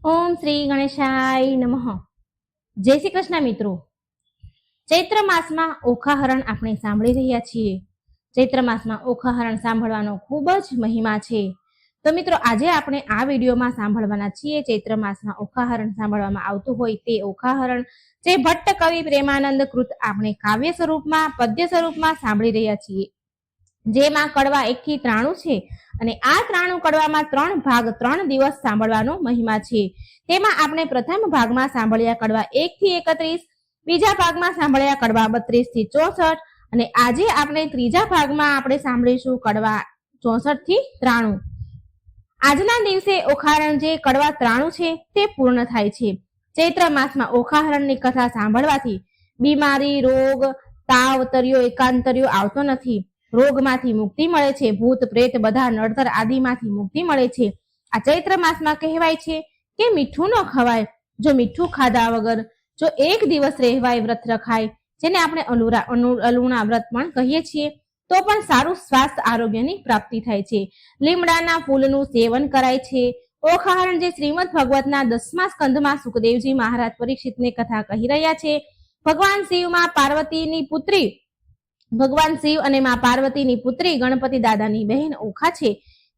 ઓમ શ્રી ગણેશાય નમઃ. જય શ્રી કૃષ્ણ મિત્રો. ચૈત્ર માસમાં ઓખાહરણ આપણે સાંભળી રહ્યા છીએ. ચૈત્ર માસમાં ઓખાહરણ સાંભળવાનો ખૂબ જ મહિમા છે. તો મિત્રો આજે આપણે આ વિડીયોમાં સાંભળવાના છીએ ચૈત્ર માસમાં ઓખાહરણ સાંભળવામાં આવતું હોય તે ઓખાહરણ જે ભટ્ટ કવિ પ્રેમાનંદ કૃત આપણે કાવ્ય સ્વરૂપમાં પદ્ય સ્વરૂપમાં સાંભળી રહ્યા છીએ, જેમાં કડવા 1 થી 93 છે અને આ 93 કડવામાં 3 ભાગ 3 દિવસ સાંભળવાનો મહિમા છે. તેમાં આપણે પ્રથમ ભાગમાં સાંભળ્યા કડવા 1 થી 31, બીજા ભાગમાં સાંભળ્યા કડવા 32 થી 64 અને આજે આપણે ત્રીજા ભાગમાં આપણે સાંભળીશું કડવા 64 થી 93. આજના દિવસે ઓખાહરણ જે કડવા 93 છે તે પૂર્ણ થાય છે. ચૈત્ર માસમાં ઓખાહરણની કથા સાંભળવાથી બીમારી, રોગ, તાવ, તર્યો, એકાંતર્યો આવતો નથી. રોગમાંથી મુક્તિ મળે છે. ભૂત પ્રેત બધા નડતર આદિમાંથી મુક્તિ મળે છે. આ ચૈત્ર માસમાં કહેવાય છે કે મીઠું ન ખવાય. જો મીઠું ખાધા વગર જો 1 દિવસ રહેવાય વ્રત રખાય, જેને આપણે અલુણા વ્રત પણ કહીએ છીએ, તો પણ સારું સ્વાસ્થ્ય આરોગ્યની પ્રાપ્તિ થાય છે. લીમડાના ફૂલનું સેવન કરાય છે. ઓખાહરણ જે શ્રીમદ ભગવતના 10મા સ્કંધમાં સુખદેવજી મહારાજ પરીક્ષિતને કથા કહી રહ્યા છે. ભગવાન શિવ અને માં પાર્વતીની પુત્રી ગણપતિ દાદાની બહેન ઓખા છે,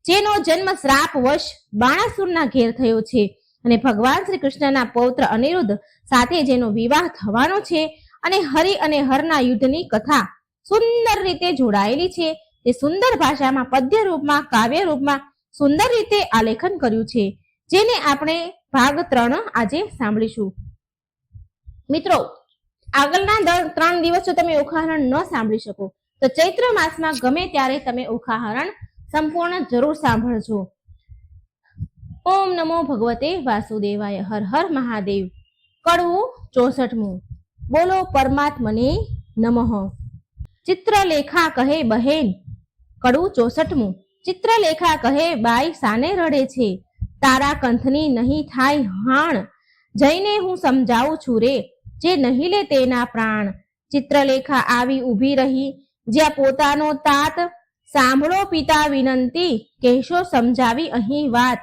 જેનો જન્મ શ્રાપ વશ બાણાસુરના ઘેર થયો છે અને ભગવાન શ્રી કૃષ્ણના પૌત્ર અનિરુદ્ધ સાથે જેનો વિવાહ થવાનો છે અને હરિ અને હરના યુદ્ધની કથા સુંદર રીતે જોડાયેલી છે. તે સુંદર ભાષામાં પદ્ય રૂપમાં કાવ્ય રૂપમાં સુંદર રીતે આલેખન કર્યું છે, જેને આપણે ભાગ 3 આજે સાંભળીશું. મિત્રો, આગળના 3 દિવસ જો તમે ઓખાહરણ ન સાંભળી શકો તો ચૈત્ર માસમાં ગમે ત્યારે તમે ઓખાહરણ સંપૂર્ણ જરૂર સાંભળજો. ઓમ નમો ભગવતે વાસુદેવાય. હર હર મહાદેવ. કડવું 64મું. બોલો પરમાત્મને નમઃ. ચિત્રલેખા કહે બહેન. કડવું 64મું. ચિત્રલેખા કહે બાઈ સાને રડે છે, તારા કંથની નહીં થાય હાણ, જઈને હું સમજાવું છું રે, જે નહીં લે તેના પ્રાણ. ચિત્રલેખા આવી ઊભી રહી જ્યાં પોતાનો તાત, સાંભળો પિતા વિનંતી, કહેશો સમજાવી અહીં વાત.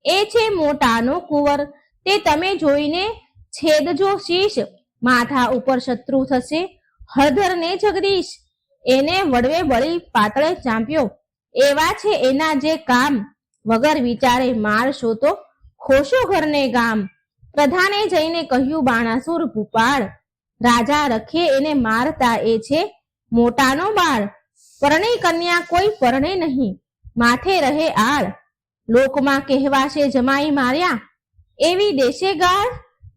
એ છે મોટાનો કુંવર, તે તમે જોઈને છેદજો શીશ, માથા ઉપર શત્રુ થશે હળધર ને જગદીશ. એને વડવે બળી પાતળે ચાંપ્યો, એવા છે એના જે કામ, વગર વિચારે મારશો તો ખોશો ઘરને ગામ. પ્રધાને જઈને કહ્યું બાણાસુર ભૂપાળ, રાજા રખે એને મારતા એ છે મોટાનો બાળ. પરણી કન્યા કોઈ પરણે નહીં, માથે રહે આળ, લોકમાં કહેવાશે જમાઈ માર્યા, એવી દેશે ગાળ.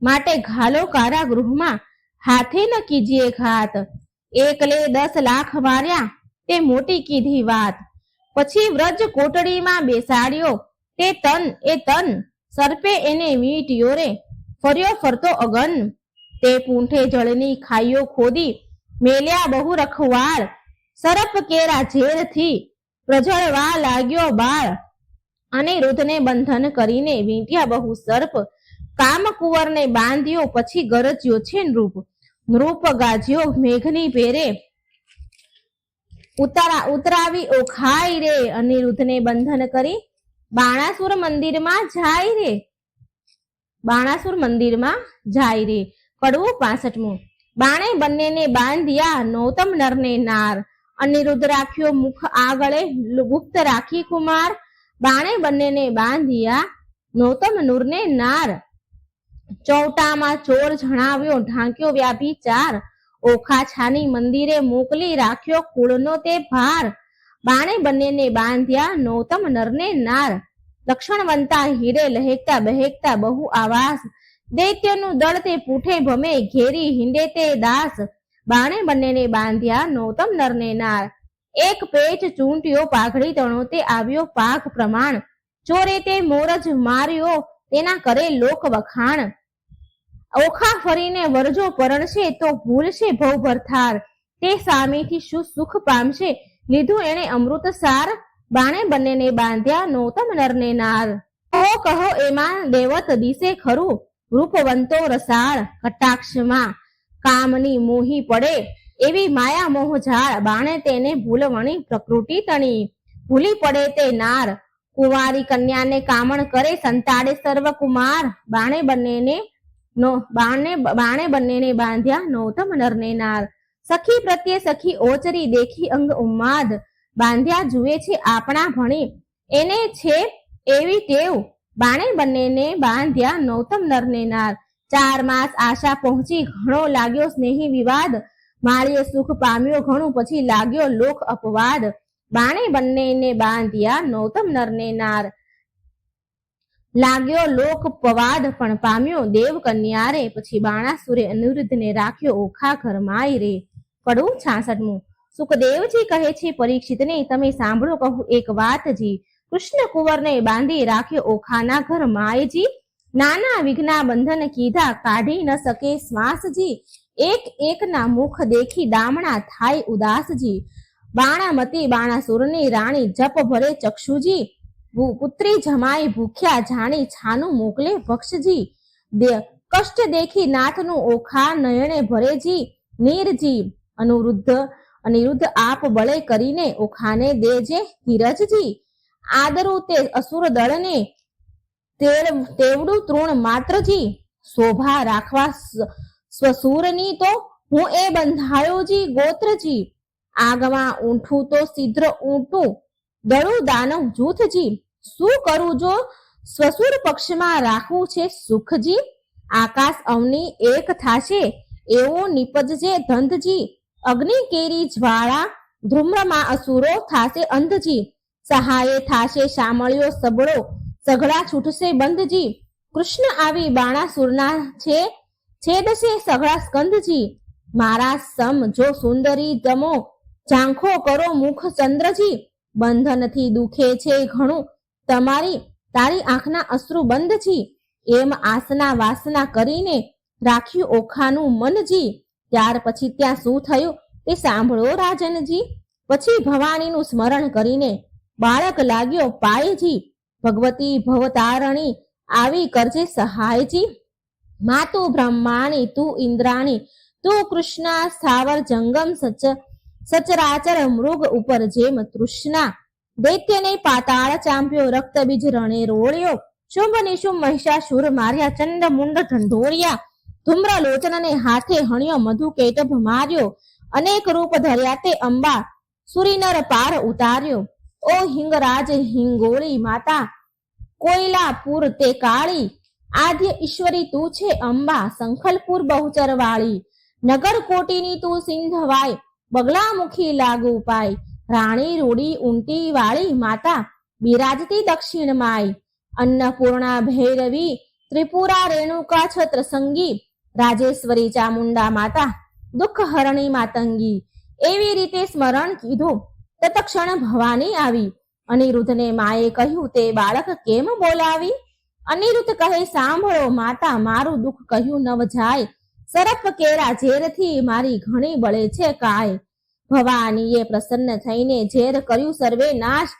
માટે ઘાલો કારાગૃહમાં, હાથે ન કીજીએ ઘાત, એકલે 10 લાખ માર્યા, તે મોટી કીધી વાત. પછી વ્રજ કોટડીમાં બેસાડ્યો તે તન, સર્પે એને વીંટ્યો રે, ફર્યો ફરતો અગન. તે પૂંઠે જળની ખાઈઓ ખોદી, મેલ્યા બહુ રખવાળ, સરપ કેરા ઝેરથી પ્રજળવા લાગ્યો બાળ. અને રુધને બંધન કરીને વીંટ્યા બહુ સર્પ, કામકુંવરને બાંધ્યો પછી ગરજ્યો છે નૃપ ગાજ્યો મેઘની ભેરે, ઉતરાવી ઓખાઈ રે. અનિરુદ્ધને બંધન કરી બાણાસુર મંદિરમાં જાય રે. કડવું 65મું. બાણે બંનેને બાંધ્યા નૌતમ નરને નાર, અનિરુદ્ધ રાખ્યો મુખ આગળે ગુપ્ત રાખી કુમાર. બાણે બંનેને બાંધ્યા નૌતમ નૂરને નાર, ચૌટામાં ચોર જણાવ્યો ઢાંક્યો વ્યાભિચાર, ઓખા છાની મંદિરે મોકલી રાખ્યો કુળનો તે ભાર. બાણે બંનેને બાંધ્યા નૌતમ નરને નાર, લક્ષણવંતા હીરે લહેકતા બહેકતા બહુ આવાસ, દૈત્યનું દળ તે પૂઠે ભમે ઘેરી હિંડે તે દાસ. બાણે બંનેને બાંધ્યા નૌતમ નરને નાર, એક પેચ ચૂંટ્યો પાઘડી તણો તે આવ્યો પાક પ્રમાણ, ચોરે તે મોરજ માર્યો તેના કરે લોક વખાણ. ઓખા ફરીને વરજો પરણશે તો ભૂલશે ભવભર થાર, તે સામેથી શું સુખ પામશે લીધું એણે અમૃત સાર. બાણે બંનેને બાંધ્યા નૌતમ નરને નાર, કહો એમાં દેવત દિશે ખરું, રૂપવંતો રસાળ, કટાક્ષમાં કામની મોહી પડે એવી માયા મોહ ઝાળ. બાણે તેને ભૂલવણી પ્રકૃતિ તણી, ભૂલી પડે તે નાર, કુંવારી કન્યાને કામણ કરે સંતાડે સર્વ કુમાર. બાણે બંનેને બાંધ્યા નૌતમ નરને નાર. સખી પ્રત્યે સખી ઓચરી દેખી અંગ ઉન્માદ. બાંધ્યા જુએ છે આપણા ભણી એને છે એવી ટેવ. બાણે બંનેને બાંધ્યા નૌતમ નરને નાર. 4 માસ આશા પહોંચી ઘણો લાગ્યો સ્નેહી વિવાદ. માળીએ સુખ પામ્યો ઘણું પછી લાગ્યો લોક અપવાદ. બાણે બંનેને બાંધ્યા નૌતમ નરને નાર. લાગ્યો લોક પવાદ પણ પામ્યો દેવ કન્યા રે. પછી બાણાસુરે અનિરુદ્ધને રાખ્યો ઓખા ઘરમાય રે. પડવું 66મું. સુખદેવજી કહે છે પરીક્ષિતને, તમે સાંભળો કહું એક વાતજી. કૃષ્ણ કુંવરને બાંધી રાખ્યો ઓખાના ઘર માયજી. નાના વિઘ્ના બંધન કીધા કાઢી ન શકે શ્વાસજી. એક એકના મુખ દેખી દામણા થાય ઉદાસજી. બાણામતી બાણાસુરની રાણી જપ ભરે ચક્ષુજી. પુત્રી જમાઈ ભૂખ્યા જાણી છાનું મોકલે ભક્ષજી. કષ્ટ દેખી નાથનું ઓખા નયણે ભરેજી નીરજી. અનિરુદ્ધ આપ બળે કરીને ઓખાને દેજે ધીરજજી. આદરું તે અસુર દળને તેવડું તૃણ માત્રજી. શોભા રાખવા સ્વસુરની તો હું એ બંધાયોજી ગોત્રજી. આગમાં ઊંઠું તો સિદ્ર ઊંટું દળું દાનવ જૂથજી. શું કરું જો સ્વસુર પક્ષમાં રાખવું છે સુખજી. આકાશ અવની એક થાશે એવું નિપજજે ધંધજી. અગ્નિ કેરી જ્વાળા ધ્રુમ્રમાં અસુરો થાશે અંધજી. સહાયે થાશે શામળિયો સબળો સઘળા છૂટશે બંધજી. કૃષ્ણ આવી બાણાસુરના છેદશે સઘળા સ્કંધજી. મારા સમ જો સુંદરી તમો ઝાંખો કરો મુખ ચંદ્રજી. બંધનથી દુખે છે ઘણું તારી આંખના અશ્રુ બંધજી. એમ આસના વાસના કરીને રાખ્યું ઓખાનું મનજી. ત્યાર પછી ત્યાં શું થયું તે સાંભળો રાજનજી. પછી ભવાનીનું સ્મરણ કરીને બાળક લાગ્યો પાયજી. ભગવતી ભવતારણી આવી કરજે સહાયજી. મા તું બ્રહ્માણી તું ઇન્દ્રાણી તું કૃષ્ણા. સ્થાવર જંગમ સચરાચર મૃગ ઉપર જેમ તૃષ્ણા. દૈત્યને પાતાળ ચાંપ્યો રક્ત બીજ રણે રોળ્યો. શુંભ નિશુંભ મહિષાસુર માર્યા ચંડ મુંડ ઢંઢોળ્યા. ધૂમ્ર લોચનને હાથે હણ્યો મધુ કેટભ માર્યો. અનેક રૂપ ધર્યા તે અંબા સુરીનર પાર ઉતાર્યો. ઓ હિંગરાજ હિંગોળી માતા કોયલાપુર તે કાળી. આદ્ય ઈશ્વરી તું છે અંબા સંખલપુર બહુચર વાળી. નગર કોટીની તું સિંધવાય બગલામુખી લાગુ પાય. રાણી રૂડી ઊંટી વાળી માતા બિરાજતી દક્ષિણ માય. અન્નપૂર્ણા ભૈરવી ત્રિપુરા રેણુકા છત્ર સંગી. રાજેશ્વરી ચામુંડા માતા દુઃખ હરણી માતંગી. એવી રીતે સ્મરણ કીધું તત્ક્ષણ ભવાની આવી. અનિરુદ્ધને માએ કહ્યું તે બાળક કેમ બોલાવી. અનિરુદ્ધ કહે સાંભળો માતા મારું દુઃખ કહ્યું નવ જાય. સરપ કેરા ઝેરથી મારી ઘણી બળે છે કાય. ભવાનીએ પ્રસન્ન થઈને ઝેર કર્યું સર્વે નાશ.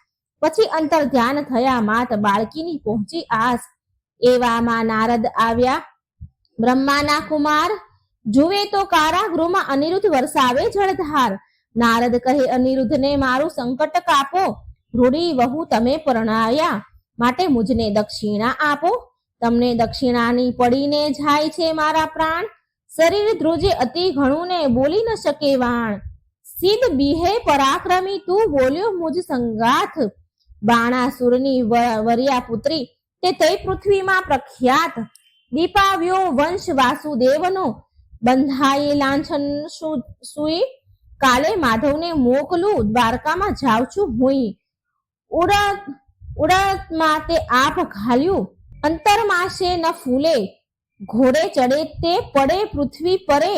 પછી અંતર ધ્યાન થયા માત બાળકીની પહોંચી આસ. એવામાં નારદ આવ્યા બ્રહ્માના કુમાર. જુએ તો કારાગૃહમાં અનિરુદ્ધ વરસાવે જળધાર. નારદ કહે અનિરુદ્ધને મારું સંકટ કાપો. રૂડી વહુ તમે પરણાયા માટે મુજને દક્ષિણા આપો. તમને દક્ષિણાની પડીને જાય છે મારા પ્રાણ. શરીર ધ્રુજે અતિ ઘણું ને બોલી ન શકે વાણ. સિદ્ધ બીહે પરાક્રમી તું બોલ્યો મુજ સંગાથ. બાણાસુરની વર્યા પુત્રી તે થઈ પૃથ્વીમાં પ્રખ્યાત. દીપાવ્યો વંશ વાસુદેવનો બંધાયે લાંછન સુઈ. કાલે માધવને મોકલું દ્વારકામાં જાઉં છું હુંય. ઉડતમાં તે આપ ઘાલ્યું અંતરમાશે ન ફૂલે. ઘોડે ચડે તે પડે પૃથ્વી પરે.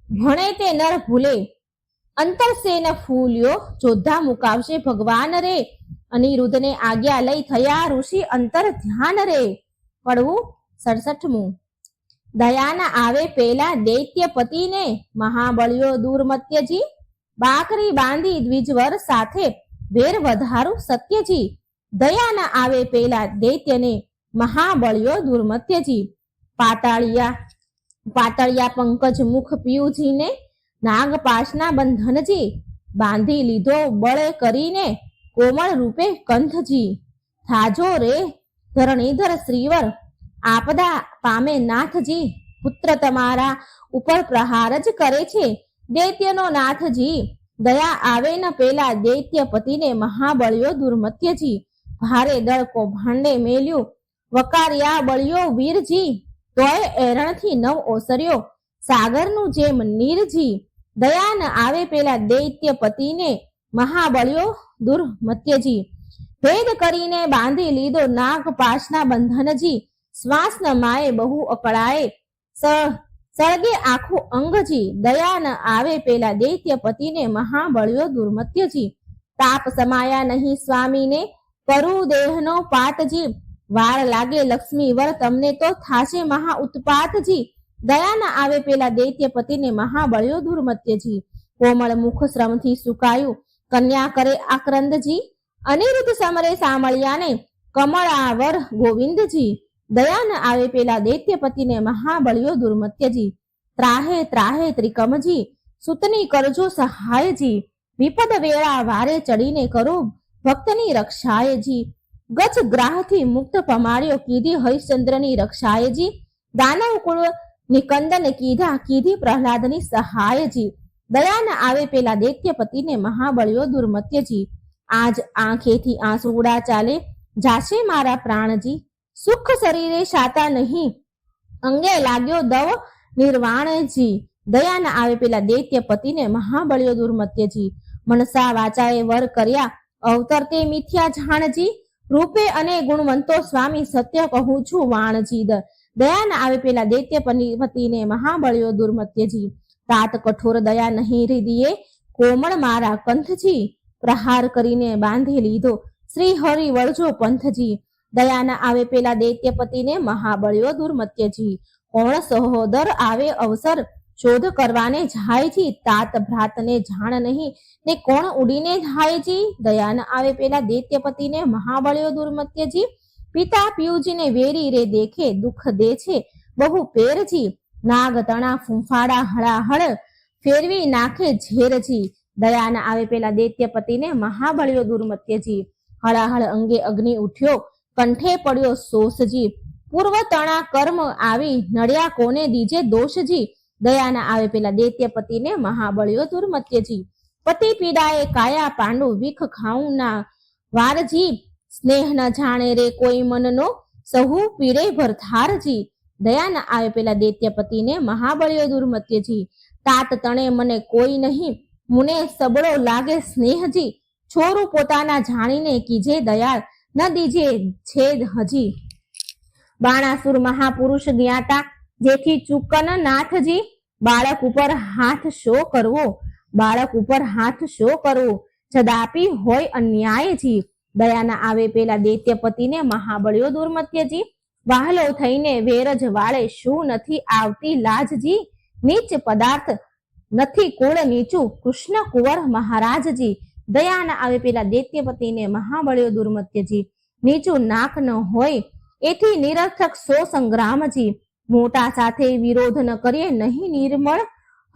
ભણે તે નર ભૂલે. અંતર સે ન ફૂલ્યો જોધા મુકાવશે ભગવાન રે. અનિરુદ્ધને આજ્ઞા લઈ થયા ઋષિ અંતર ધ્યાન રે. પડવું 67મું. દયાના આવે પેલા દૈત્યપતિને મહાબળ્યો દુર્મત્યજી. બાકરી બાંધી દ્વિજવર સાથે વેર વધારું સત્યજી. દયાના આવે પેલા દૈત્યને મહાબળ્યો દુર્મત્યજી. પાતળિયા પંકજ મુખ પિયુજીને નાગપાશના બંધનજી. બાંધી લીધો બળે કરીને કોમળ રૂપે કંથજી. થાજો રે ધરણીધર શ્રીવર, આપદા પામે નાથજી, પુત્ર તમારા ઉપર પ્રહાર જ કરે છે દૈત્યનો નાથજી, દયા આવે ન પેલા દૈત્ય પતિને મહાબળ્યો દુર્મત્યજી, ભારે દળ કૌભાંડે મેલ્યું વકાર્યા બળ્યો વીરજી, તોય એરણથી નવ ઓસર્યો સાગરનું જેમ નીરજી, દયા ન આવે પેલા દૈત્ય પતિને મહાબળ્યો દુર્મત્યજી, ભેદ કરીને બાંધી લીધો નાગ પાશના બંધનજી, શ્વાસ ન માએ બહુ અકળાએ સળગે આખું અંગજી, દયા ન આવે પેલા દૈત્ય પતિને મહાબળ્યો દુર્મત્યજી, તાપ સમાયા નહીં સ્વામીને કરું દેહનો પાતજી, વાર લાગે લક્ષ્મી વર તમને તો થાશે મહા ઉત્પાતજી, દયા ન આવે પેલા દૈત્ય પતિને મહાબળ્યો દુર્મત્યજી, કોમળ મુખ શ્રમથી સુકાયું કન્યા કરે આક્રંદજી, અનિરુદ્ધ સમરે સામળિયાને કમળાવર ગોવિંદજી, દયા ન આવે પેલા દૈત્ય પતિને મહાબળ્યો દુર્મત્યજી, ત્રાહે ત્રાહે ત્રિકમજી, સુતની કરજો સહાયજી, વિપદ વેળા વારે ચડીને કરો ભક્તની રક્ષાયજી, ગજ ગ્રાહથી મુક્ત પમાડ્યો કીધી હરિશ્ચંદ્રની રક્ષાયજી, દાનવ કુળ નિકંદન કીધી પ્રહલાદની સહાયજી, દયા ન આવે પેલા દૈત્ય પતિને મહાબળ્યો દુર્મત્યજી, આજ આંખેથી આંસુડા ચાલે જાશે મારા પ્રાણજી, સુખ શરીરે શાતા નહીં અંગે લાગ્યો દવ નિર્વાણજી, દયા ન આવે પેલા દૈત્ય પતિને મહાબળ્યો દુર્મત્યજી, મનસા વાચાએ વર કર્યા અવતરતે મિથ્યા જાણજી, રૂપે અને ગુણવંતો સ્વામી સત્ય કહું છું વાણજી, દયા ન આવે પેલા દૈત્ય પતિને મહાબળ્યો દુર્મત્યજી, તાત કઠોર દયા નહીં હૃદયે કોમળ મારા કંથજી, પ્રહાર કરીને બાંધી લીધો શ્રી હરિ વળજો પંથજી, દયા ન આવે પેલા દૈત્ય પતિને મહાબળ્યો દુર્મત્યજી, કોણ સહોદર આવે અવસર શોધ કરવાને જાયજી, તાત ભ્રાતને જાણ નહીં ને કોણ ઉડીને જાયજી, દયા ન આવે પેલા દૈત્ય પતિને મહાબળ્યો દુર્મત્યજી, પિતા પિયુજીને વેરી રે દેખે દુઃખ દે છે બહુ પેરજી, નાગ તણા ફૂંફાડા હળાહળ ફેરવી નાખે ઝેરજી, દયા ન આવે પેલા દૈત્ય પતિને મહાબળ્યો દુર્મત્યજી, હળાહળ અંગે અગ્નિ ઉઠ્યો કંઠે પડ્યો સોસજી, પૂર્વ તણા કર્મ આવી નડ્યા કોને દીજે દોષજી, દયા ન આવે પેલા દૈત્ય પતિને મહાબળ્યો દુર્મત્યજી, પતિ પીડાએ કાયા પાંડુ વિખ ખાઉં ના વારજી, સ્નેહ ન જાણે રે કોઈ મનનો સહુ પીડે ભરથારજી, દયા ન આવે પેલા દૈત્ય પતિને મહાબળ્યો દુર્મત્યજી, તાત તણે મને કોઈ નહીં મુને સબળો લાગે સ્નેહજી, છોરું પોતાના જાણીને કીજે દયાળ ન દીજે છેદ હજી, બાણાસુર મહાપુરુષ જ્ઞાતા જેથી ચૂકન નાથજી, બાળક ઉપર હાથ શો કરવો, બાળક ઉપર હાથ શો કરવો, જદાપી હોય અન્યાયજી, દયા ન આવે પેલા દૈત્ય પતિને મહાબળ્યો દુર્મત્યજી, વાહલો થઈને વેરજ વાળે શું નથી આવતી લાજજી, નીચ પદાર્થ નથી કુળ નીચું કૃષ્ણ કુંવર મહારાજજી, દયા ન આવે પેલા દૈત્ય પતિને મહાબળ્યો દુર્મત્યજી, નીચું નાક ન હોય એથી નિરર્થક સો સંગ્રામજી, મોટા સાથે વિરોધ ન કરીએ નહીં નિર્મળ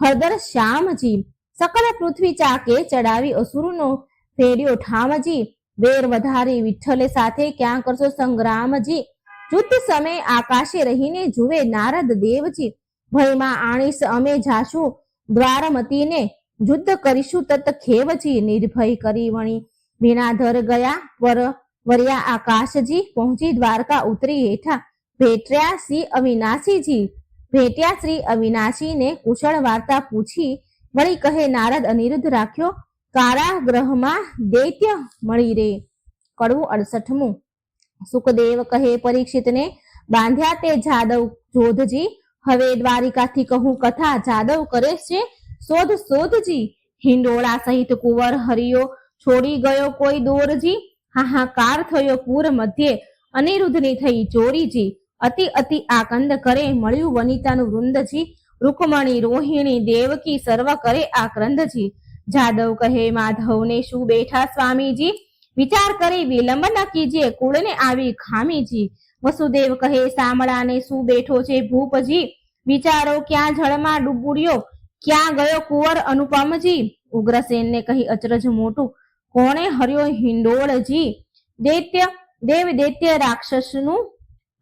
હળદર શ્યામજી, સકલ પૃથ્વી ચાકે ચડાવી અસુરનો ફેર્યો ઠામજી, વેર વધારી વિઠ્ઠલે સાથે ક્યાં કરશો સંગ્રામજી, યુદ્ધ સમય આકાશે રહીને જુએ નારદ દેવજી, ભયમાં આણીશ અમે જાશું દ્વારમતીને, યુદ્ધ કરીશું તત ખેવજી, નિર્ભય કરી વણી વિનાધર ગયા વર્યા આકાશજી, પહોંચી દ્વારકા ઉતરી હેઠા ભેટ્યા શ્રી અવિનાશીને કુશળ વાર્તા પૂછી, વળી કહે નારદ અનિરુદ્ધ રાખ્યો કારાગૃહમાં દૈત્ય મળી રે. કડવું 68મું. સુખદેવ કહે પરીક્ષિતને બાંધ્યા તે જાદવ જોધજી, હવે દ્વારિકાથી કહું કથા જાદવ કરે છે શોધજી, હિંડોળા સહિત કુંવર હરિયો છોડી ગયો કોઈ દોરજી, હાહાકાર થયો પૂર મધ્યે અનિરુદ્ધની થઈ ચોરીજી, અતિ આકંદ કરે મળ્યું વનિતાનું વૃંદજી, રૂકમણી રોહિણી દેવકી સર્વ કરે આક્રંદજી, જાદવ કહે માધવને શું બેઠા સ્વામીજી, વિચાર કરી વિલંબ ન કીજીએ કુળને આવી ખામીજી, વસુદેવ કહે સામળાને શું બેઠો છે ભૂપજી, વિચારો ક્યાં જળમાં ડૂબુડ્યો ક્યાં ગયો કુંવર અનુપમજી, ઉગ્રસેનને કહી અચરજ મોટું કોણે હર્યો હિંડોળજી, દૈત્ય દેવ દૈત્ય રાક્ષસનું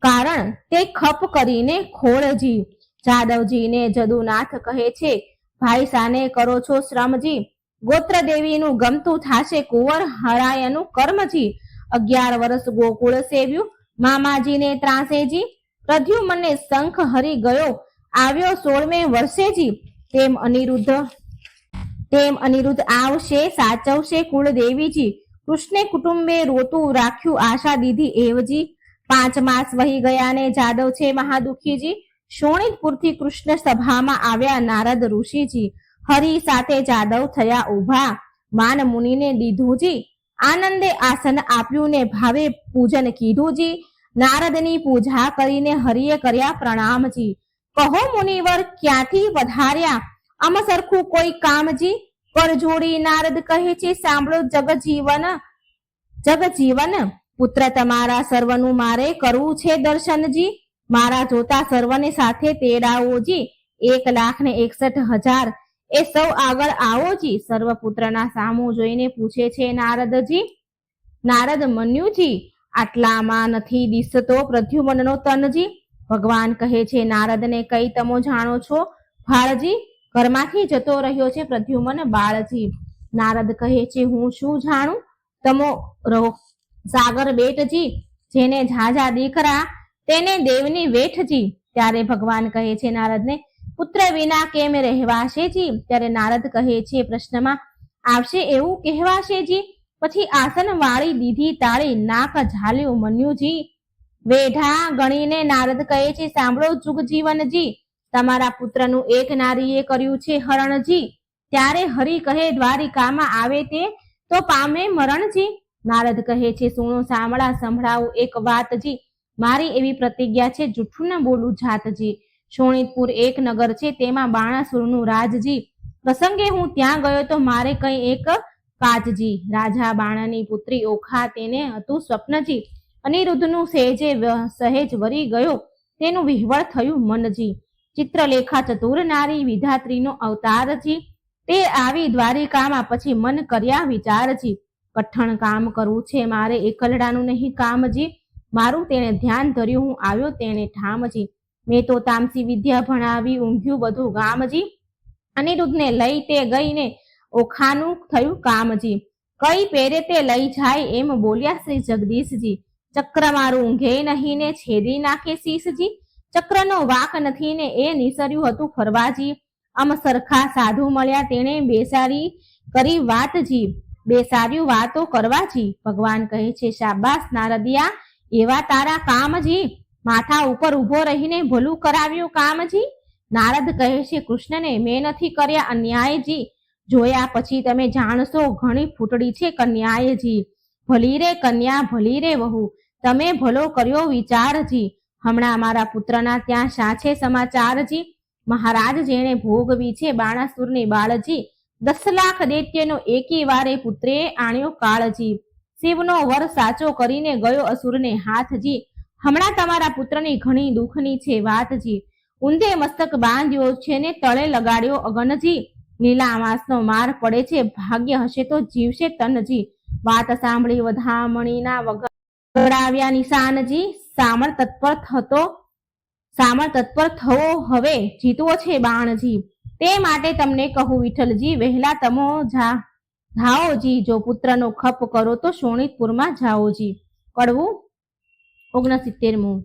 કારણ તે ખપ કરીને ખોળજી. જાદવજીને જદુનાથ કહે છે, ભાઈ સાને કરો છો શ્રમજી, ગોત્ર દેવીનું ગમતું થાશે કુંવર હરાયનું કર્મજી. 11 વર્ષ ગોકુળ સેવ્યું મામાજીને ત્રાસેજી, પ્રદ્યુમને શંખ હરી ગયો આવ્યો 16મે વર્ષેજી. તેમ અનિરુદ્ધ આવશે સાચવશે કુળદેવીજી, કૃષ્ણે કુટુંબે રોતું રાખ્યું આશા દીધી એવજી. 5 માસ વહી ગયા ને જાદવ છે મહાદુખીજી, શોણિતપુરથી કૃષ્ણ સભામાં આવ્યા નારદ ઋષિજી. હરિ સાથે જાદવ થયા ઉભા, માન મુનિને દીધુંજી, આનંદે આસન આપ્યું ને ભાવે પૂજન કીધુંજી. નારદની પૂજા કરીને હરિએ કર્યા પ્રણામજી, કહો મુનિવર ક્યાંથી પધાર્યા, અમ સરખું કોઈ કામજી. કરજોડી નારદ કહે છે, સાંભળો જગજીવન, પુત્ર તમારા સર્વનું મારે કરવું છે દર્શનજી. મારા જોતા સર્વને સાથે તેડાવોજી, 1,61,000 એ સૌ આગળ આવોજી. સર્વપુત્રના સામું જોઈને પૂછે છે નારદજી, નારદ મન્યુજી, આટલામાં નથી દિસતો પ્રદ્યુમનનો તનજી. ભગવાન કહે છે નારદને, કઈ તમો જાણો છો ભાળજી, ઘરમાંથી જતો રહ્યો છે પ્રદ્યુમન બાળજી. નારદ કહે છે, હું શું જાણું, તમો રહો સાગર બેટજી, જેને ઝાઝા દીકરા તેને દેવની વેઠજી. ત્યારે ભગવાન કહે છે નારદને, પુત્ર વિના કેમ રહેવાશે જી. ત્યારે નારદ કહે છે, પ્રશ્નમાં આવશે એવું કહેવાશે જી. પછી આસન વાળી દીધી તાળી, નાક ઝાલ્યું મન્યુજી. વેઢા ગણીને નારદ કહે છે, સાંભળો જુગજીવનજી, તમારા પુત્રનું એક નારીએ કર્યું છે હરણજી. ત્યારે હરિ કહે, દ્વારિકામાં આવે તે તો પામે મરણજી. નારદ કહે છે, સુણો સંભળાવું એક વાતજી, મારી એવી પ્રતિજ્ઞા છે જૂઠું ન બોલું જાતજી. શોણિતપુર એક નગર છે, તેમાં બાણાસુરનું રાજજી. પ્રસંગે હું ત્યાં ગયો તો મારે કઈ એક કાજજી. રાજા બાણાની પુત્રી ઓખા, તેને હતું સ્વપ્નજી. અનિરુદ્ધનું સહેજ વરી ગયો, તેનું વિહવળ થયું મનજી. ચિત્રલેખા ચતુર નારી, વિધાત્રીનો અવતારજી. તે આવી દ્વારિકામાં પછી મન કર્યા વિચારજી. કઠણ કામ કરવું છે મારે, એકલડાનું નહીં કામજી. મારું તેને ધ્યાન ધર્યું, હું આવ્યો તેને ઠામજી. મેં તો તામસી વિદ્યા ભણાવી, ઊંઘ્યું બધું ગામજી. અનિરુદ્ધને લઈ તે ગઈને ઓખાનું થયું કામજી. કઈ પેરે તે લઈ જાય એમ બોલ્યા શ્રી જગદીશજી. ચક્ર મારું ઊંઘે નહીં ને છેદી નાખે શીશજી. ચક્રનો વાક નથી ને એ નિસર્યું હતું ફરવાજી. આમ સરખા સાધુ મળ્યા, તેણે બેસારી કરી વાતજી. બેસાર્યું વાતો કરવાજી. ભગવાન કહે છે, શાબાશ નારદિયા, એવા તારા કામજી. માથા ઉપર ઉભો રહીને ભલું કરાવ્યું કામજી. નારદ કહે છે, કૃષ્ણને મેં નથી કર્યા અન્યાયજી. જોયા પછી તમે જાણશો, ઘણી ફૂટડી છે કન્યાયજી. ભલી રે કન્યા, ભલી રે વહુ, તમે ભલો કર્યો વિચારજી. હમણાં મારા પુત્રના ત્યાં શા છે સમાચારજી. મહારાજ જેણે ભોગવી છે બાણાસુરની બાળજી. 10 લાખ દૈત્યનો એકી વારે પુત્રે આણ્યો કાળજી. શિવનો વર સાચો કરીને ગયો અસુરને હાથજી. હમણાં તમારા પુત્રની ઘણી દુઃખની છે વાતજી. ઊંધે મસ્તક બાંધ્યો છે ને તળે લગાડ્યો અગનજી. લીલા માસનો માર પડે છે, ભાગ્ય હશે તો જીવશે તનજી. વાત સાંભળી વધામણીના વગડાવ્યા નિશાનજી. સામળ તત્પર થવો હવે જીતવો છે બાણજી. તે માટે તમને કહું વિઠ્ઠલજી, વહેલા તમો જાઓજી. જો પુત્રનો ખપ કરો તો શોણિતપુરમાં જાઓજી. કડવું 69.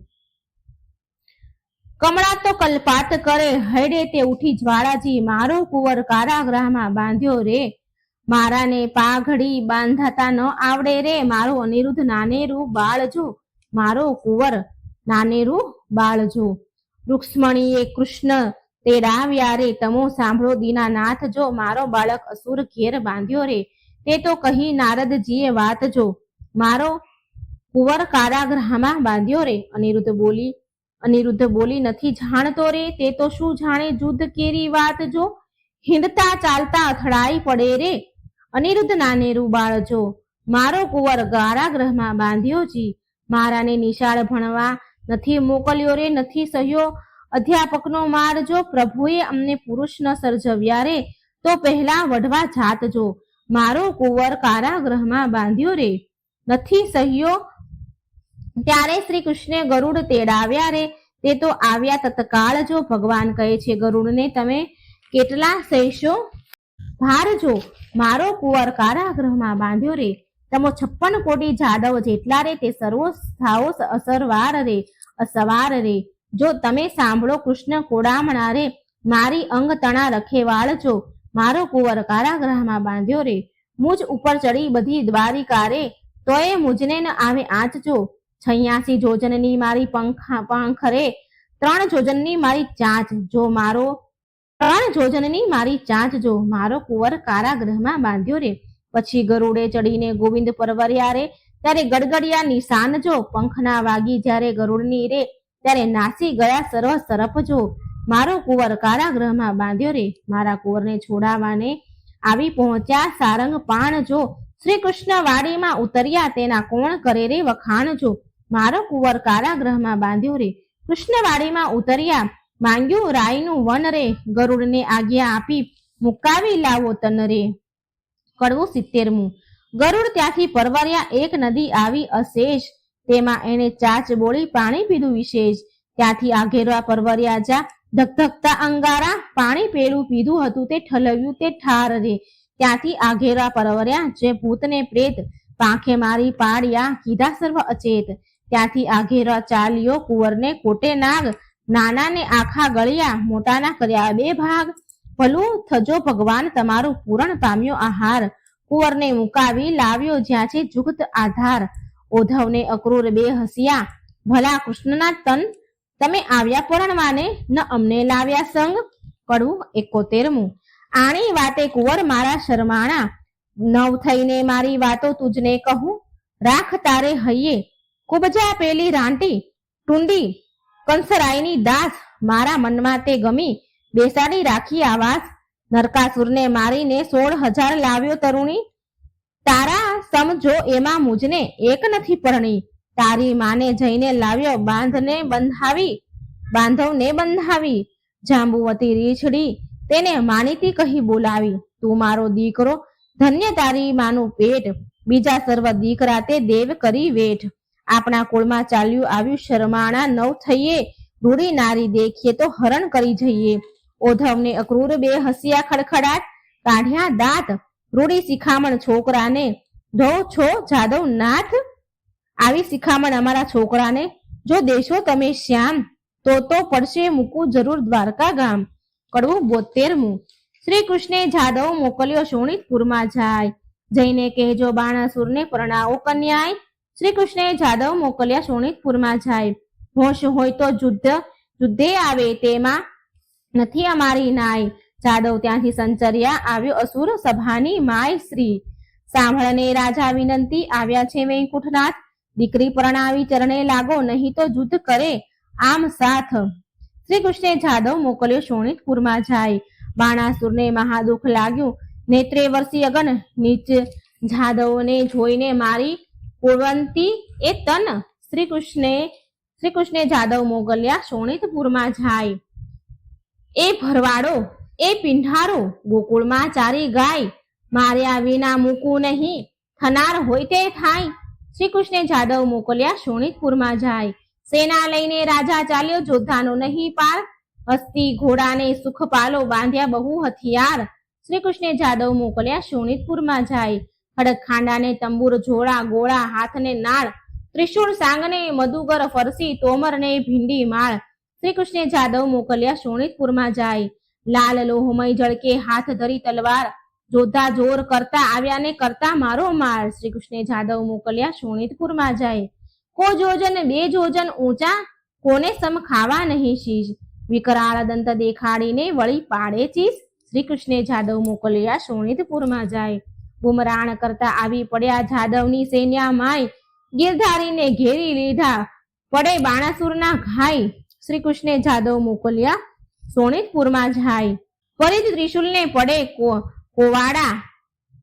કમળા તો કલ્પાત કરે, હૈડે તે ઉઠી જ્વાળાજી. મારો કુંવર કારાગૃહમાં બાંધ્યો રે, મારાને પાઘડી બાંધતા ન આવડે રે. મારો અનિરુદ્ધ નાનેરું બાળજો, મારો કુંવર નાનેરું બાળજો. રૂક્ષ્મણીએ કૃષ્ણ તેડાવ્યા રે, તમો સાંભળો દીનાનાથ જો. મારો બાળક અસુર ઘેર બાંધ્યો રે, તે તો કહી નારદજીએ વાત જો. મારો કુંવર કારાગૃહમાં બાંધ્યો રે. અનિરુદ્ધ બોલી નથી જાણતો રે, તે તો શું જાણે જુદ્ધ કેરી વાત જો. હિંડતા ચાલતા અથડાઈ પડે રે, અનિરુદ્ધ નાનેરું બાળજો. મારો કુંવર કારાગૃહમાં બાંધ્યો જી. મારાને નિશાળ ભણવા નથી મોકલ્યો રે, નથી સહ્યો અધ્યાપકનો માર જો. પ્રભુએ અમને પુરુષ ન સર્જવ્યા રે, તો પહેલા વઢવા જાતજો. મારો કુંવર કારાગૃહમાં બાંધ્યો રે, નથી સહ્યો ત્યારે શ્રી કૃષ્ણે ગરુડ તેડાવ્યા રે, તે તો આવ્યા તત્કાળ જો. ભગવાન કહે છે ગરુડને, તમે કેટલા સહેશો ભાર જો, મારો કુંવર કારાગૃહમાં બાંધ્યો રે. તમો 56 કોટી જાદવ જેટલા રે, તે સર્વો થાઓ અસરવાર રે, અસવાર રે. જો તમે સાંભળો કૃષ્ણ કોડામણા રે, મારી અંગ તણા રખે વાળજો, મારો કુંવર કારાગૃહમાં બાંધ્યો રે. મુજ ઉપર ચડી બધી દ્વારિકા રે, તોય મુજને ન આવે આંચજો. 86 જોજનની મારી પાંખ રે, 3 જોજનની મારી ચાંચ જો, મારો 3 જોજનની મારી ચાંચ જો, મારો કુંવર કારાગૃહમાં બાંધ્યો રે. પછી ગરુડે ચડીને ગોવિંદ પરવર્યા રે, ત્યારે ગડગડિયા નિશાન જો, પંખના વાગી જ્યારે ગરુડની રે, ત્યારે નાસી ગયા સર્વ સરપ જો, મારો કુંવર કારાગૃહમાં બાંધ્યો રે. મારા કુંવરને છોડાવવાને આવી પહોંચ્યા સારંગ પાણ જો, શ્રી કૃષ્ણ વાડીમાં ઉતર્યા તેના કોણ કરે રે વખાણ જો, મારો કુંવર કારાગૃહમાં બાંધ્યો રે. કૃષ્ણવાડીમાં ઉતર્યા માંગ્યું રાયનું વન રે, ગરુડને આજ્ઞા આપી મુકાવી લાવો તન રે. કડવું 70મું. ગરુડ ત્યાંથી પરવર્યા, એક નદી આવી અશેષ, તેમાં એને ચાચ બોળી પાણી પીધું વિશેષ. ત્યાંથી આઘેરવા પરવર્યા જા, ધગધગતા અંગારા, પાણી પેલું પીધું હતું તે ઠલવ્યું તે ઠાર રે. ત્યાંથી આઘેરવા પરવર્યા, જે ભૂતને પ્રેત પાંખે મારી પાડ્યા, કીધા સર્વ અચેત. ત્યાંથી આઘેરવા ચાલ્યો કુંવરને કોટે નાગ, નાનાને આખા ગળ્યા, મોટાના કર્યા 2 ભાગ. ભલું થજો ભગવાન તમારું પૂરણ પામ્યો આહાર, કુંવરને મુકાવી લાવ્યો જ્યાં છે જુગત આધાર. ઓધવને અક્રૂર 2 હસ્યા, ભલા કૃષ્ણના તન તમે આવ્યા પરણવાને, ન અમને લાવ્યા સંગ. કડવું 71મું. આણી વાતે કુંવર મારા શરમાણા, નવ થઈને મારી વાતો તુજને કહું, રાખ તારે હૈયે કુબજા પેલી રાંટી, ટુંડી કંસરાયની દાસ, મારા મનમાં તે ગમી બેસાડી રાખી આવાસ. નરકાસુરને મારીને 16,000 લાવ્યો તરુણી, તારા સમજો એમાં મુજને એક નથી પરણી. તારી માને જઈને લાવ્યો બાંધવને બંધાવી, જાંબુવતી રીછડી તેને માનીતી કહી બોલાવી. તું મારો દીકરો ધન્ય તારી માનું પેટ, બીજા સર્વ દીકરા તે દેવ કરી વેઠ. આપણા કુળમાં ચાલ્યું આવ્યું શરમાણા, નવ થઈએ રૂડી નારી દેખીએ તો હરણ કરી જઈએ. ઓધવને અક્રૂર 2 હસ્યા, ખડખડાટ કાઢ્યા દાંત, રૂડી શિખામણ છોકરાને, ધો છો જાદવ નાથ. આવી શિખામણ અમારા છોકરાને જો દેશો તમે શ્યામ, તો પડશે મૂકવું જરૂર દ્વારકા ગામ. કડવું 72મું. શ્રી કૃષ્ણે જાદવ મોકલ્યો શોણિતપુરમાં જાય, જઈને કહેજો બાણાસુરને પરણાવો કન્યાય. શ્રી કૃષ્ણે જાદવ મોકલ્યા શોણિતપુરમાં જાય, હોશ હોય તો યુદ્ધે આવે તેમાં નથી અમારી નાય. જાદવ ત્યાંથી સંચર્યા આવ્યો અસુર સભાની માય શ્રી, સાંભળને રાજા વિનંતી આવ્યા છે વૈકુંઠનાથ, દીકરી પરણાવી ચરણે લાગો, નહીં તો યુદ્ધ કરે આમ સાથ. શ્રી કૃષ્ણે જાદવ મોકલ્યો શોણિતપુરમાં જાય, બાણાસુરને મહાદુખ લાગ્યું, નેત્રે વર્ષી અગન નીચ જાદવને જોઈને મારી પૂર્વંતી એ તન. શ્રી કૃષ્ણે જાદવ મોકલ્યા શોણિતપુરમાં જાય. એ ભરવાડો એ પિંઢારો, ગોકુળમાં ચારી ગાય, માર્યા વિના મૂકું નહીં, થનાર હોય તે થાય. શ્રી કૃષ્ણે જાદવ મોકલ્યા શોણિતપુરમાં જાય, સેના લઈને રાજા ચાલ્યો જોધાનો નહીં પાર, હસ્તી ઘોડાને સુખ પાલો બાંધ્યા બહુ હથિયાર. શ્રી કૃષ્ણે જાદવ મોકલ્યા શોણિતપુરમાં જાય, ખડક ખાંડાને તંબુર જોડા ગોળા, હાથને નાળ, ત્રિશૂળ સાંગને મધુગર ફરસી, તોમરને ભીંડી માળ. શ્રી કૃષ્ણે જાદવ મોકલ્યા શોણિતપુરમાં જાય, લાલ લોહમય જળકે હાથ ધરી તલવાર, જોધા જોર કરતા આવ્યા ને કરતા મારો માર. શ્રી કૃષ્ણે જાદવ મોકલ્યા શોણિતપુરમાં જાય, કો જોજન 2 જોજન ઊંચા, કોને સમ ખાવા નહીં શીશ, વિકરાળ દંત દેખાડીને વળી પાડે ચીસ. શ્રી કૃષ્ણે જાદવ મોકલ્યા શોણિતપુરમાં જાય, બુમરાણ કરતા આવી પડ્યા જાદવની સેન્યા માય, ગિરધારીને ઘેરી લીધા પડે બાણાસુરના ઘાય. શ્રી કૃષ્ણે જાદવ મોકલ્યા શોણિતપુરમાં જાય, ફરીથી ત્રિશુલને પડે કોવાડા,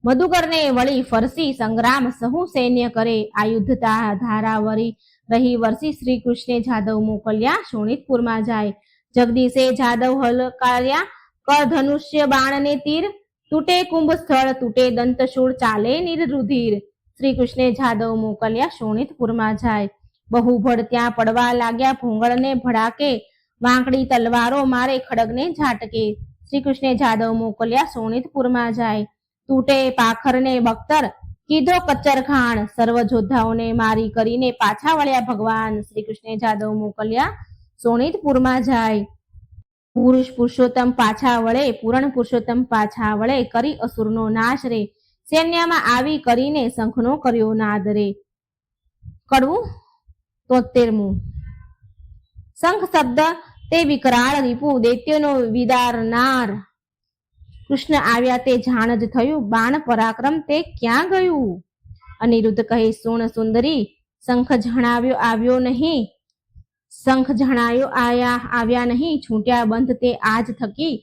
મધુકરને વળી ફરસી, સંગ્રામ સહુ સૈન્ય કરે, આયુધતા ધારાવરી રહી વરસી. શ્રી કૃષ્ણે જાદવ મોકલ્યા શોણિતપુરમાં જાય, જગદીશે જાદવ હલકાર્યા કર ધનુષ્ય બાણને તીર, તૂટે કુંભ સ્થળ તૂટે દંતશૂળ ચાલે નિર્રુધિર. શ્રી કૃષ્ણે જાદવ મોકલ્યા શોણિતપુરમાં જાય, બહુ ભડ ત્યાં પડવા લાગ્યા ભૂંગળને ભડાકે, વાંકડી તલવારો મારે ખડગને ઝાટકે. શ્રી કૃષ્ણે જાદવ મોકલ્યા સોનિતપુરમાં જાય. તૂટે પાખરને બખ્તર, કીધો કચ્ચર ખાણ, સર્વ જોદ્ધાઓને મારી કરીને પાછા વળ્યા ભગવાન. શ્રી કૃષ્ણે જાદવ મોકલ્યા સોનિતપુરમાં જાય. પુરુષ પુરુષોત્તમ પાછા વળે, પૂરણ પુરુષોત્તમ પાછા વળે, કરી અસુરનો નાશ રે, સૈન્યમાં આવી કરીને શંખનો કર્યો નાદ રે. કડવું 73મું. શંખ શબ્દ તે વિકરાળ રીપુ, દૈત્યનો વિદારનાર. કૃષ્ણ આવ્યા તે જાણ જ થયું, બાણ પરાક્રમ તે ક્યાં ગયું? અનિરુદ્ધ કહે સુણ સુંદરી, શંખ જણાવ્યો આવ્યો નહીં, શંખ જણાયો આવ્યા નહીં, છૂટ્યા બંધ તે આજ થકી.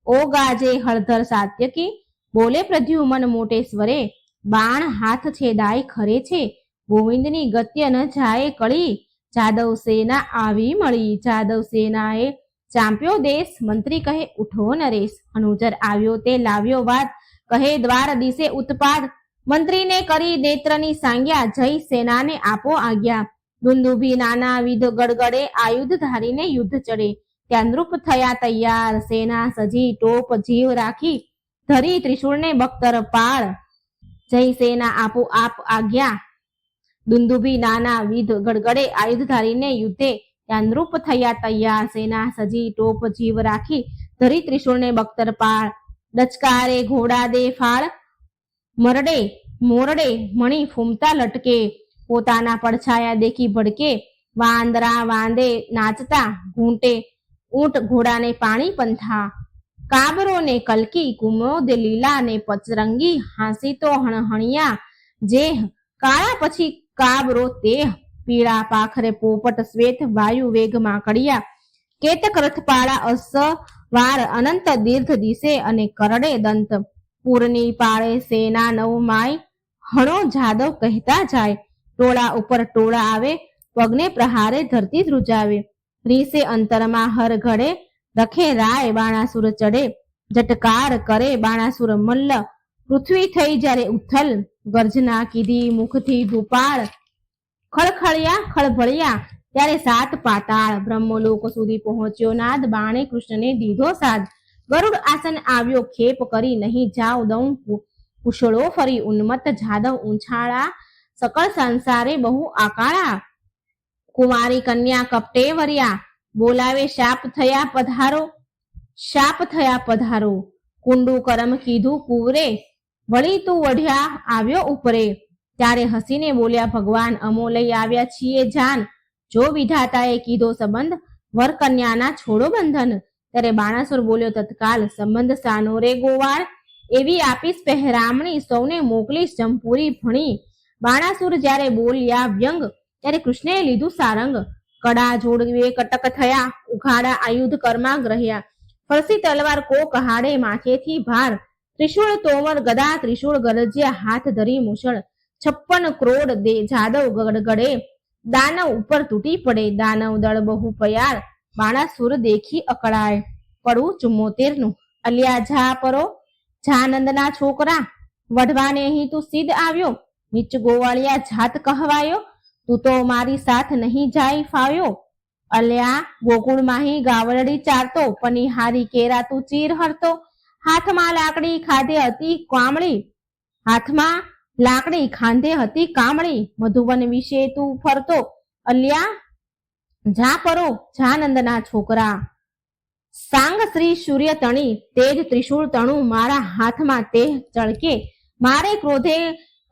ઓ ગાજે હળધર સાત્યકી, બોલે પ્રદ્યુમન મોટે સ્વરે, બાણ હાથ છેદાય ખરે છે, ગોવિંદની ગત્ય ન જાય કળી. જાદવ સેના આવી મળી, જાદવ સેનાએ ચાંપ્યો દેશ, મંત્રી કહે ઉઠો નરેશ. અનુચર આવ્યો તે લાવ્યો વાત, કહે દ્વાર દિશે ઉત્પાદ, મંત્રીને કરી નેત્રની સાંગ્યા, જય સેનાને આપો આજ્ઞા. દુંદુભી નાના વિધ ગડગડે, આયુધ ધારીને યુદ્ધ ચડે, ત્યાં નૃપ થયા તૈયાર, સેના સજી ટોપ જીવ રાખી, ધરી ત્રિશૂળને બખ્તર પાળ. જય સેના આપો આપ આજ્ઞા. દુંદુભી નાના વિધ ગડગડે, આયુધ ધારીને યુદ્ધે, ત્યાં નૃપ થયા તૈયાર, સેના સજી ટોપ જીવ રાખી, ધરી ત્રિશૂળને બખ્તર પાળ. ડચકારે ઘોડા દે ફાળ, મરડે મોરડે મણી ફૂમતા લટકે, પોતાના પડછાયા દેખી ભડકે, વાંદરા વાંદે નાચતા ઘૂંટે, ઊંટ ઘોડાને પાણી પંથા. કાબરો ને કલકી, કુમોદ લીલા ને પચરંગી, હાંસી તો હણહણિયા જે, કાળા પછી કાબરો તેહ, પીળા પાખરે પોપટ શ્વેત, વાયુ વેગમાં કડિયા, કેતક રથપાળા અસવાર, અનંત દીર્ઘ દિશે અને કરડે દંત. પૂરની પાળે સેના નવ માય, હણો જાદવ કહેતા જાય, ટોળા ઉપર ટોળા આવે, પગને પ્રહારે ધરતી ધ્રુજાવે. રીસે અંતરમાં હર ઘડે, રખે રાય બાણાસુર ચડે, જટકાર કરે બાણાસુર મલ્લ. પૃથ્વી થઈ જ્યારે ઉથલ, ગર્જના કીધી મુખથી ભૂપાળ, ખળખળ્યા ખળભળ્યા ત્યારે સાત પાતાળ. બ્રહ્મલોક સુધી પહોંચ્યો નાદ, બાણે કૃષ્ણને દીધો સાદ. ગરુડ આસન આવ્યો ખેપ કરી, નહીં જાવ દઉં કુશળો ફરી. ઉન્મત્ત જાદવ ઊંછાળા, સકળ સંસારે બહુ આકાળા. કુમારી કન્યા કપટે વર્યા, બોલાવે શાપ થયા પધારો, શાપ થયા પધારો. કુંડુ કરમ કીધું કુવરે, વળી તું વઢ્યા આવ્યો ઉપરે. ત્યારે હસીને બોલ્યા ભગવાન, અમો લઈ આવ્યા છીએ જાન, જો વિધાતાએ કીધો સંબંધ, વર કન્યાના છોડો બંધન. ત્યારે બાણાસુર બોલ્યો તત્કાલ, સંબંધ સાનો રે ગોવાળ, એવી આપીશ પહેરામણી, સૌને મોકલીશ જમપુરી ભણી. બાણાસુર જ્યારે બોલ્યા વ્યંગ, ત્યારે કૃષ્ણએ લીધું સારંગ. કડા જોડવે કટક થયા, ઉઘાડા આયુધ કર્મા ગ્રહ્યા, ફરસી તલવાર કો કહાડે માથેથી ભાર. ત્રિશૂળ તોમર ગદા ત્રિશૂળ ગરજ્યા, હાથ ધરી મુશળ, 56 ક્રોડ દે જાદવ ગડગડે, દાનવ ઉપર તૂટી પડે. દાનવ દળ બહુ પયાર, બાણાસુર દેખી અકળાય. પડવું 74નું. અલ્યા જા પરો, જાનંદના છોકરા, વઢવાને અહીં તું સિદ્ધ આવ્યો, નીચ ગોવાળિયા જાત કહેવાયો, તું તો મારી સાથ નહીં જાય ફાવ્યો. અલ્યા ગોકુળ માહી ગાવરડી ચારતો, પનિહારી કેરા તું ચીર હરતો. હાથમાં લાકડી ખાધે હતી કામળી, હાથમાં લાકડી ખાંધે હતી કામળી, મધુવન વિશે તું ફરતો. અલ્યા જા પરો, જાનંદના છોકરા. સાંગ શ્રી સૂર્ય તણી, તેજ ત્રિશૂળ તણું, મારા હાથમાં તેહ ચળકે. મારે ક્રોધે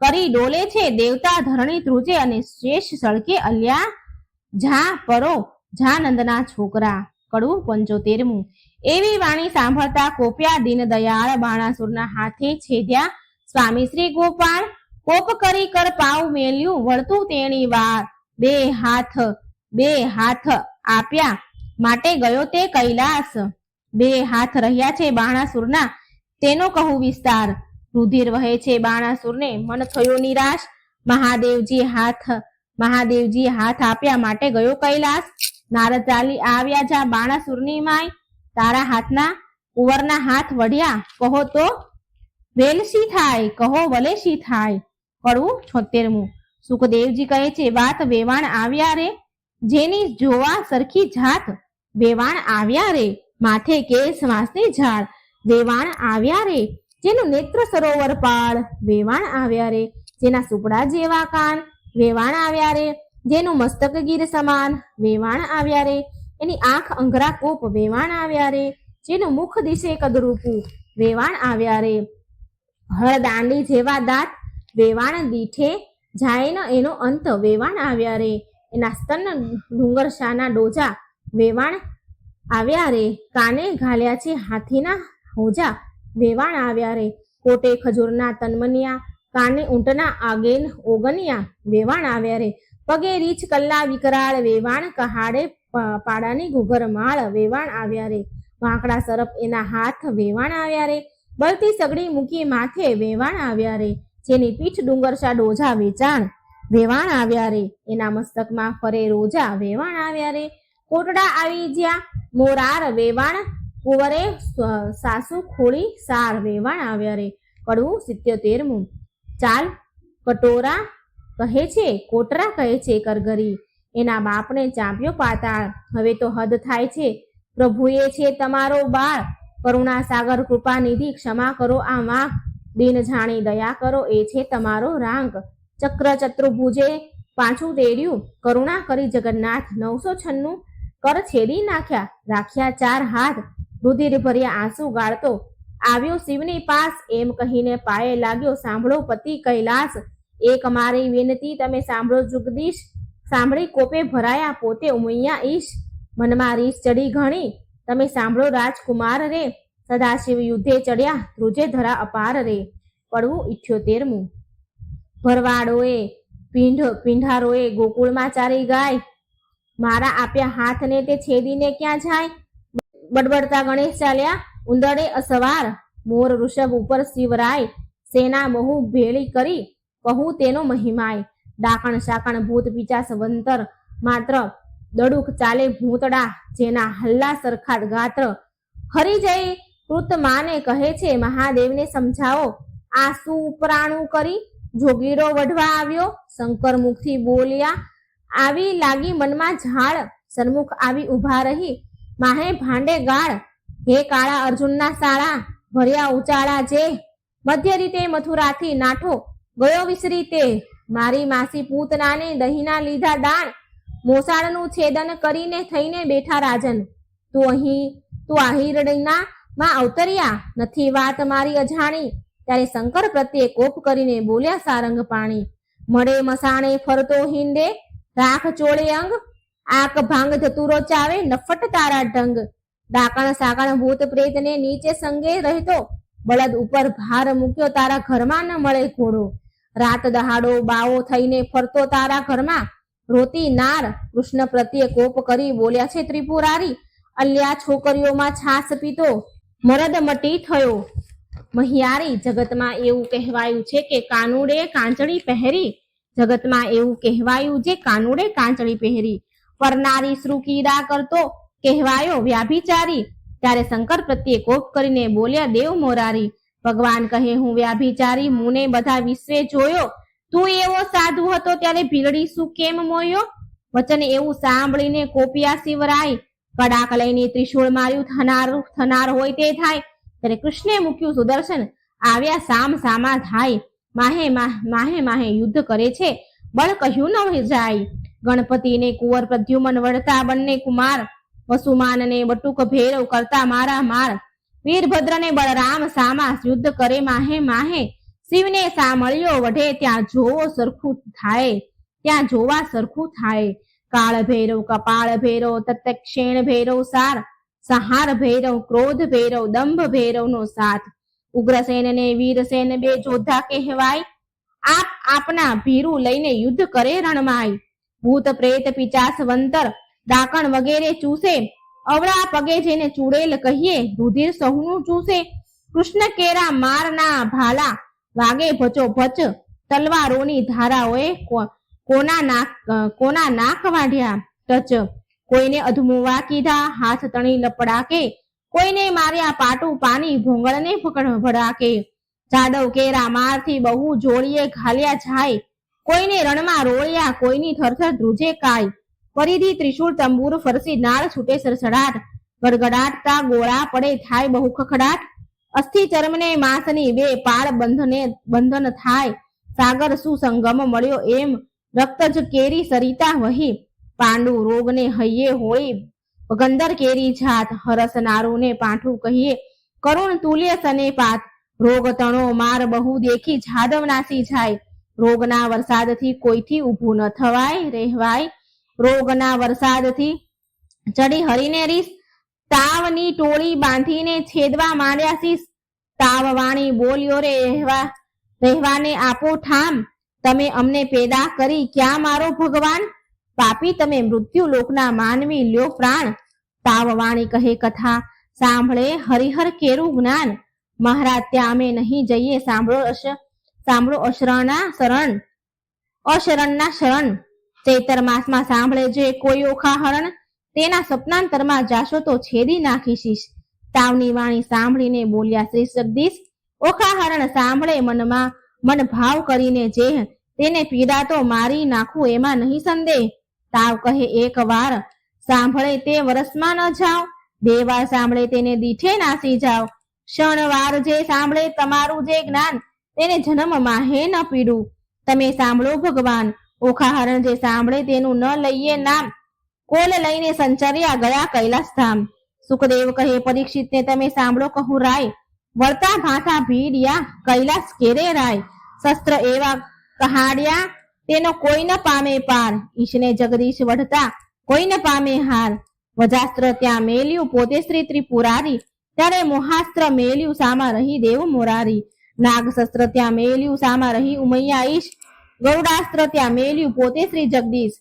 કરી ડોલે છે, દેવતા ધરણી ધ્રુજે અને શેષ સળકે. અલ્યા જા પરો, જાનંદના છોકરા. કડવું 75મું. એવી વાણી સાંભળતા કોપ્યા દીન દયાળ, બાણાસુરના હાથે છેદ્યા સ્વામી શ્રી ગોપાળ. કોપ કરી કર પાવ મેલ્યું, વળતું તેણી વાર, બે હાથ આપ્યા માટે ગયો તે કૈલાસ. 2 હાથ રહ્યા છે બાણાસુરના, તેનો કહું વિસ્તાર. રુધિર વહે છે બાણાસુરને, મન થયો નિરાશ. મહાદેવજી હાથ આપ્યા માટે ગયો કૈલાસ. નારદ ચાલી આવ્યા જા બાણાસુરની માય, તારા હાથના કુંવરના હાથ વઢ્યા, કહો તો વેલશી થાય, કહો વલેશી થાય. કડવું 76મું. સુખદેવજી કહે છે, વાત વેવાણ આવ્યા રે, જેની જોવા સરખી જાત વેવાણ આવ્યા રે, માથે કેસ વાંસની ઝાડ વેવાણ આવ્યા રે, જેનું નેત્ર સરોવર પાળ વેવાણ આવ્યા રે, જેના સુપડા જેવા કાન વેવાણ આવ્યા રે, જેનું મસ્તક ગીર સમાન વેવાણ આવ્યા રે, એની આંખ અંગરા કોપ વેવાણ આવ્યા રે, જેનું મુખ દિશે કદરૂપું વેવાણ આવ્યા રે, હળદાંડી જેવા દાંત વેવાણ દીઠે જાય ન એનો અંત વેવાણ આવ્યા રે, એના સ્તન ડુંગરશાના ડોજા વેવાણ આવ્યા રે, કાને ઘાલ્યા છે હાથીના હોજા વેવાણ આવ્યા રે, કોટે ખજૂરના તનમનિયા, કાને ઊંટના આગેન ઓગનિયા વેવાણ આવ્યા રે, પગે રીછ કલ્લા વિકરાળ વેવાણ, કહાડે પાડાની ઘૂઘર માળ વેવાણ આવ્યા રે, વાંકડા સરપ એના હાથ વેવાણ આવ્યા રે, બળતી સગડી મૂકી માથે વેવાણ આવ્યા રે, જેની પીઠ ડુંગરશા ડોજા વેચાણ વેવાણ આવ્યા રે, એના મસ્તકમાં ફરે રોજા વેવાણ આવ્યા રે, કોટડા આવી જ્યાં મોરાર વેવાણ, કુંવરે સાસુ ખોળી સાર વેવાણ આવ્યા રે. કડવું 77મું. ચાલ કટોરા કહે છે, કોટરા કહે છે કરગરી, એના બાપને ચાંપ્યો પાતાળ, હવે તો હદ થાય છે, પ્રભુએ છે તમારો બાળ, કરુણા સાગર કૃપા નિધિ, ક્ષમા કરો આ વાંક, દિન જાણી દયા કરો એ છે તમારો રાંક, ચક્ર ચતુર્ભુજે પાછું તેડ્યું, કરુણા કરી જગન્નાથ, 996 કર છેદી નાખ્યા, રાખ્યા 4 હાથ, રુધિર ભર્યા આંસુ ગાળતો આવ્યો શિવની પાસ, એમ કહીને પાયે લાગ્યો સાંભળો પતિ કૈલાસ, એક મારી વિનતી તમે સાંભળો જુગદીશ, સાંભળી કોપે ભરાયા પોતે ઉમૈયા ઈશ, મનમાં રીસ ચડી ઘણી તમે સાંભળો રાજકુમાર રે, સદાશિવ યુદ્ધે ચડ્યા ધ્રુજે ધરા અપાર રે. પડવું 78મું. ભરવાડોએ પીંઢારોએ ગોકુળમાં ચારી ગાય, મારા આપ્યા હાથને તે છેદીને ક્યાં જાય, બડબડતા ગણેશ ચાલ્યા ઉંદરડે અસવાર, મોર ઋષભ ઉપર શિવરાય, સેના બહુ ભેળી કરી કહું તેનો મહિમાય, ડાકણ શાકણ ભૂત પિચાસ વંતર, માત્ર દડુક ચાલે ભૂતડા, જેના હલ્લા સરખા ગાત્ર, હરિજય કૃત માને કહે છે મહાદેવને સમજાવો, આ શું ઉપરાણું કરી જોગીરો વઢવા આવ્યો, શંકર મુખથી બોલ્યા આવી લાગી મનમાં ઝાડ, સન્મુખ આવી ઊભા રહી માહે ભાંડે ગાળ, હે કાળા અર્જુનના શાળા ભર્યા ઉચાળા જે, મધ્ય રીતે મથુરાથી નાઠો ગયો વિસરી તે, મારી માસી પૂતનાને દહીંના લીધા દાણ, મોસાળનું છેદન કરીને થઈને બેઠા રાજન, તું આહિરડીના માં અવતર્યા નથી વાત મારી અજાણી, ત્યારે શંકર પ્રત્યે કોપ કરીને બોલ્યા સારંગ પાણી, મળે મસાણે ફરતો હિંડે રાખ ચોળે અંગ, આક ભાંગ ધતુરો ચાવે નફટ તારા ઢંગ, ડાકણ સાકણ ભૂત પ્રેતને નીચે સંગે રહેતો, બળદ ઉપર ભાર મૂક્યો તારા ઘરમાં ન મળે ઘોડો, રાત દહાડો બાવો થઈને ફરતો તારા ઘરમાં, રોતી નાર કૃષ્ણ પ્રત્યે કોપ કરી બોલ્યા છે ત્રિપુરારી, અલ્યા છોકરીઓમાં છાસ પીતો મરદ મટી થયો મહિયારી, જગતમાં એવું કહેવાયું છે કે કાનુડે કાંચળી પહેરી, જગતમાં એવું કહેવાયું છે કાનુડે કાંચળી પહેરી, પરનારી શ્રુકીરા કરતો કહેવાયો વ્યાભિચારી, ત્યારે શંકર પ્રત્યે કોપ કરીને બોલ્યા દેવ મોરારી, ભગવાન કહે હું વ્યાભિચારી મુને બધા વિશ્વે જોયો, તું એવો સાધુ હતો ત્યારે ભીલડી શું કેમ મોયો, વચન એવું સાંભળીને કોપિયા શિવરાય, કડાક લઈને ત્રિશૂળ માર્યું થનાર હોય તે થાય, ત્યારે કૃષ્ણે મૂક્યું સુદર્શન આવ્યા સામ સામા થાય, માહે માહે યુદ્ધ કરે છે બળ કહ્યું ન જાય, ગણપતિને કુંવર પ્રદ્યુમન વળતા બંને કુમાર, વસુમાનને બટુક ભેરવ કરતા મારા માર, વીરભદ્રને બળરામ સામા યુદ્ધ કરે માહે માહે, શિવને સામળ્યો વઢે ત્યાં જોવા સરખું થાય, કાળ ભૈરવ કપાળ ભૈરવ તત્ક્ષેણ ભૈરવ સાર, સંહાર ભૈરવ ક્રોધ ભૈરવ દંભ ભૈરવનો સાથ, ઉગ્રસેન ને વીરસેન બે જોધા કહેવાય, આપના ભીરું લઈને યુદ્ધ કરે રણમાય, ભૂત પ્રેત પિચાસ વંતર ડાકણ વગેરે ચૂસે, અવળા પગે જેને ચૂડેલ કહીએ રુધિર સહુનું ચૂસે, કૃષ્ણ કેરા મારના ભાલા વાગે ભચો ભચ, તલવારોની ધારાઓએ કોના નાક વાઢ્યા ટચ, કોઈને અધમુવા કીધા હાથ તણી લપડાકે, કોઈને માર્યા પાટું પાની ભોંગળને ભડાકે, જાડવ કેરા મારથી બહુ જોડીએ ઘાલ્યા જાય, કોઈને રણમાં રોળિયા, કોઈની થરથર ધ્રુજે કાય, પરિધિ ત્રિશૂળ તંબુર ફરસી, નાળ છૂટે સરસડાટ, ગડગડાટતા ગોળા પડે થાય બહુ ખખડાટ, અસ્થિ ચર્મને માંસની બે પાળ બંધન થાય, સાગર સુસંગમ મળ્યો એમ રક્તજ કેરી સરિતા વહી, પાંડુ રોગને હૈયે હોળી, ગંદર કેરી જાત, હરસ નારુને પાઠું કહીએ, કરુણ તુલ્ય સને પાત, રોગ તણો માર બહુ દેખી જાદવ નાસી જાય, રોગના વરસાદથી કોઈથી ઊભું ન થવાય રહેવાય, રોગના વરસાદથી ચડી હરીને રીસ, તાવની ટોળી બાંધીને છેદવા માંડ્યા શીશ, તાવ વાણી બોલ્યો રે રહેવાને આપો ઠામ, તમે અમને પેદા કરી ક્યાં મારો ભગવાન, પાપી તમે મૃત્યુ લોકના માનવી લ્યો પ્રાણ, તાવ વાણી કહે કથા સાંભળે હરિહર કેરું જ્ઞાન, મહારાજ ત્યાં અમે નહીં જઈએ, સાંભળો અશરણના શરણ, ચૈતર માસમાં સાંભળે જે કોઈ ઓખા હરણ, તેના સપનાંતરમાં જાશો તો છેદી નાખીશીશ, તાવની વાણી સાંભળીને બોલ્યા શ્રી જગદીશ, ઓખા હરણ સાંભળે મન ભાવ કરીને જે, તેને પીડા તો મારી નાખું એમાં નહીં સંદેહ, તાવ કહે એક વાર સાંભળે તે વરસમાં ન જાઓ, બે વાર સાંભળે તેને દીઠે નાસી જાઓ, ક્ષણ વાર જે સાંભળે તમારું જે જ્ઞાન, તેને જન્મમાં હે ન પીડું, તમે સાંભળો ભગવાન, ઓખા હરણ જે સાંભળે તેનું ન લઈએ નામ, કોલ લઈને સંચર્યા ગયા કૈલાસ ધામ, સુખદેવ કહે પરીક્ષિતને તમે સાંભળો કહું રાય, વળતા ભાથા ભીડ્યા કૈલાસ કેરે રાય, શસ્ત્ર એવા કહાડ્યા તેનો કોઈ ન પામે પાર, ઈશને જગદીશ વઢતા કોઈ ન પામે હાર, વજાસ્ત્ર ત્યાં મેલ્યું પોતે શ્રી ત્રિપુરારી, ત્યારે મોહાસ્ત્ર મેલ્યું સામા રહી દેવ મોરારી, નાગ શસ્ત્ર ત્યાં મેલ્યું સામા રહી ઉમૈયા ઈશ, ગૌડાસ્ત્ર ત્યાં મેલ્યું પોતે શ્રી જગદીશ,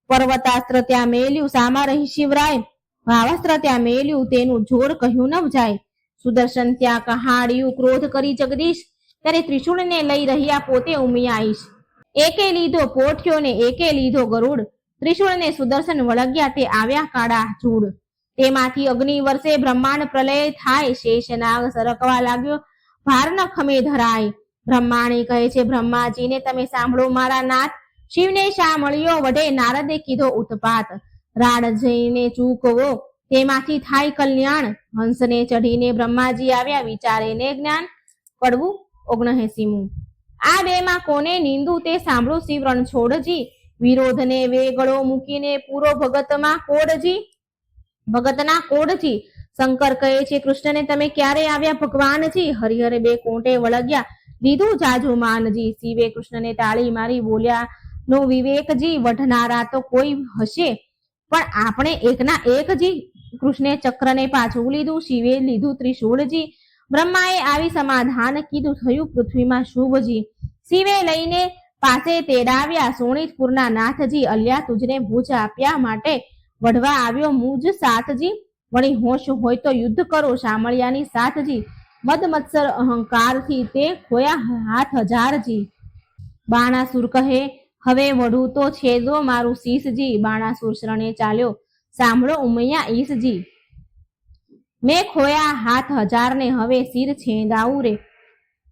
પર્વતાસ્ત્ર ત્યાં મેલ્યું સામા રહી શિવરાય, ભાવસ્ત્ર ત્યાં મેલ્યું તેનું જોર કહ્યું ન જાય, સુદર્શન ત્યાં કહાડ્યું ક્રોધ કરી જગદીશ, ત્યારે ત્રિશૂળને લઈ રહ્યા પોતે ઉમિયા ઈશ, એકે લીધો પોઠ્યો ને એકે લીધો ગરુડ, ત્રિશૂળને સુદર્શન વળગ્યા તે આવ્યા કાળા ચૂડ, તેમાંથી અગ્નિ વર્ષે બ્રહ્માંડ પ્રલય થાય, શેષ નાગ સરકવા લાગ્યો ભાર ન ખમે ધરાય, બ્રહ્માણી કહે છે બ્રહ્માજીને તમે સાંભળો મારા નાથ, શિવને શા મળ્યો વઢે નારદે કીધો ઉત્પાત, રાડ જઈને ચૂકવો તેમાંથી થાય કલ્યાણ, હંસને ચઢીને બ્રહ્માજી આવ્યા વિચારે ને જ્ઞાન, કડવું 79મું, આ બેમાં કોને નિંદુ તે સાંભળો શિવ રણછોડજી, વિરોધને વેગળો મૂકીને પૂરો ભગતના કોડજી, શંકર કહે છે કૃષ્ણને તમે ક્યારે આવ્યા ભગવાનજી, હરિહરે બે કોંટે વળગ્યા લીધું જાજુ માનજી, શિવે કૃષ્ણને તાળી મારી બોલ્યા નો વિવેકજી, વઢનારા તો કોઈ હશે પણ આપણે એકના એકજી, કૃષ્ણે ચક્રને પાછું લીધું, શિવે લીધું ત્રિશૂળજી, બ્રહ્માએ આવી સમાધાન કીધું થયું પૃથ્વીમાં શુભજી, શિવે લઈને પાસે તેડાવ્યા સોણીતપુરના નાથજી, અલ્યા તુજને ભુજ આપ્યા માટે વઢવા આવ્યો મુજ સાથજી, વળી હોશ હોય તો યુદ્ધ કરો શામળિયાની સાથજી, મદ મત્સર અહંકારથી તે ખોયા હાથ હજારજી, બાણાસુર કહે હવે વઢું તો છેદો મારું શીશજી, બાણાસુર શરણે ચાલ્યો સાંભળો ઉમૈયા ઈશજી, મેં ખોયા હાથ હજારને હવે શિર છેદાવું રે,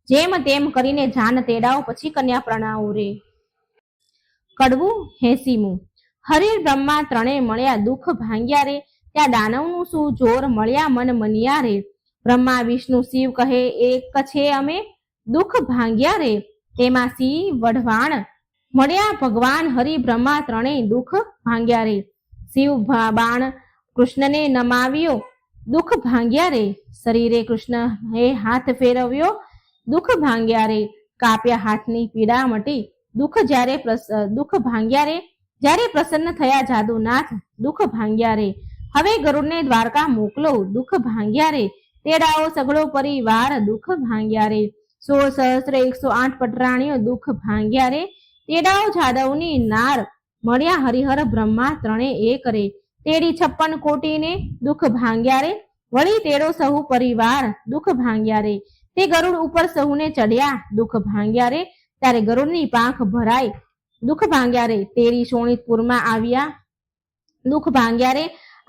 જેમ તેમ કરીને જાન તેડાવો પછી કન્યા પ્રણાવું રે. કડવું 80મું, હરિ બ્રહ્મા ત્રણે મળ્યા દુઃખ ભાંગ્યા રે, ત્યાં દાનવનું શું જોર મળ્યા મન મનિયા રે, બ્રહ્મા વિષ્ણુ શિવ કહે એક છે અમે દુઃખ ભાંગ્યા રે, તેમાં સિંહ વઢવાણ મળ્યા ભગવાન હરિ બ્રહ્મા ત્રણેય દુઃખ ભાંગ્યા રે, શિવ બાણ કૃષ્ણને નમાવ્યો દુઃખ ભાંગ્યા રે, શરીરે કૃષ્ણ એ હાથ ફેરવ્યો દુઃખ ભાંગ્યા રે, કાપ્યા હાથની પીડા મટી દુઃખ ભાંગ્યા રે, જ્યારે પ્રસન્ન થયા જાદુનાથ દુઃખ ભાંગ્યા રે, હવે ગરુડને દ્વારકા મોકલો દુઃખ ભાંગ્યા રે, તેડાઓ સગળો પરિવાર દુઃખ ભાંગ્યા રે, 16,108 પટરાણીઓ દુઃખ ભાંગ્યા રે, તેડાઓ જાદવની નાર મળ્યા હરિહર બ્રહ્મા ત્રણે એક રે, તેડી 56 કોટીને દુઃખ ભાંગ્યા રે, વળી તેડો સહુ પરિવાર દુઃખ ભાંગ્યા રે, તે ગરુડ ઉપર સહુને ચડ્યા દુઃખ ભાંગ્યા રે, ત્યારે ગરુડની પાંખ ભરાય દુઃખ ભાંગ્યા રે, તેડી શોણિતપુરમાં આવ્યા દુઃખ ભાંગ્યા રે,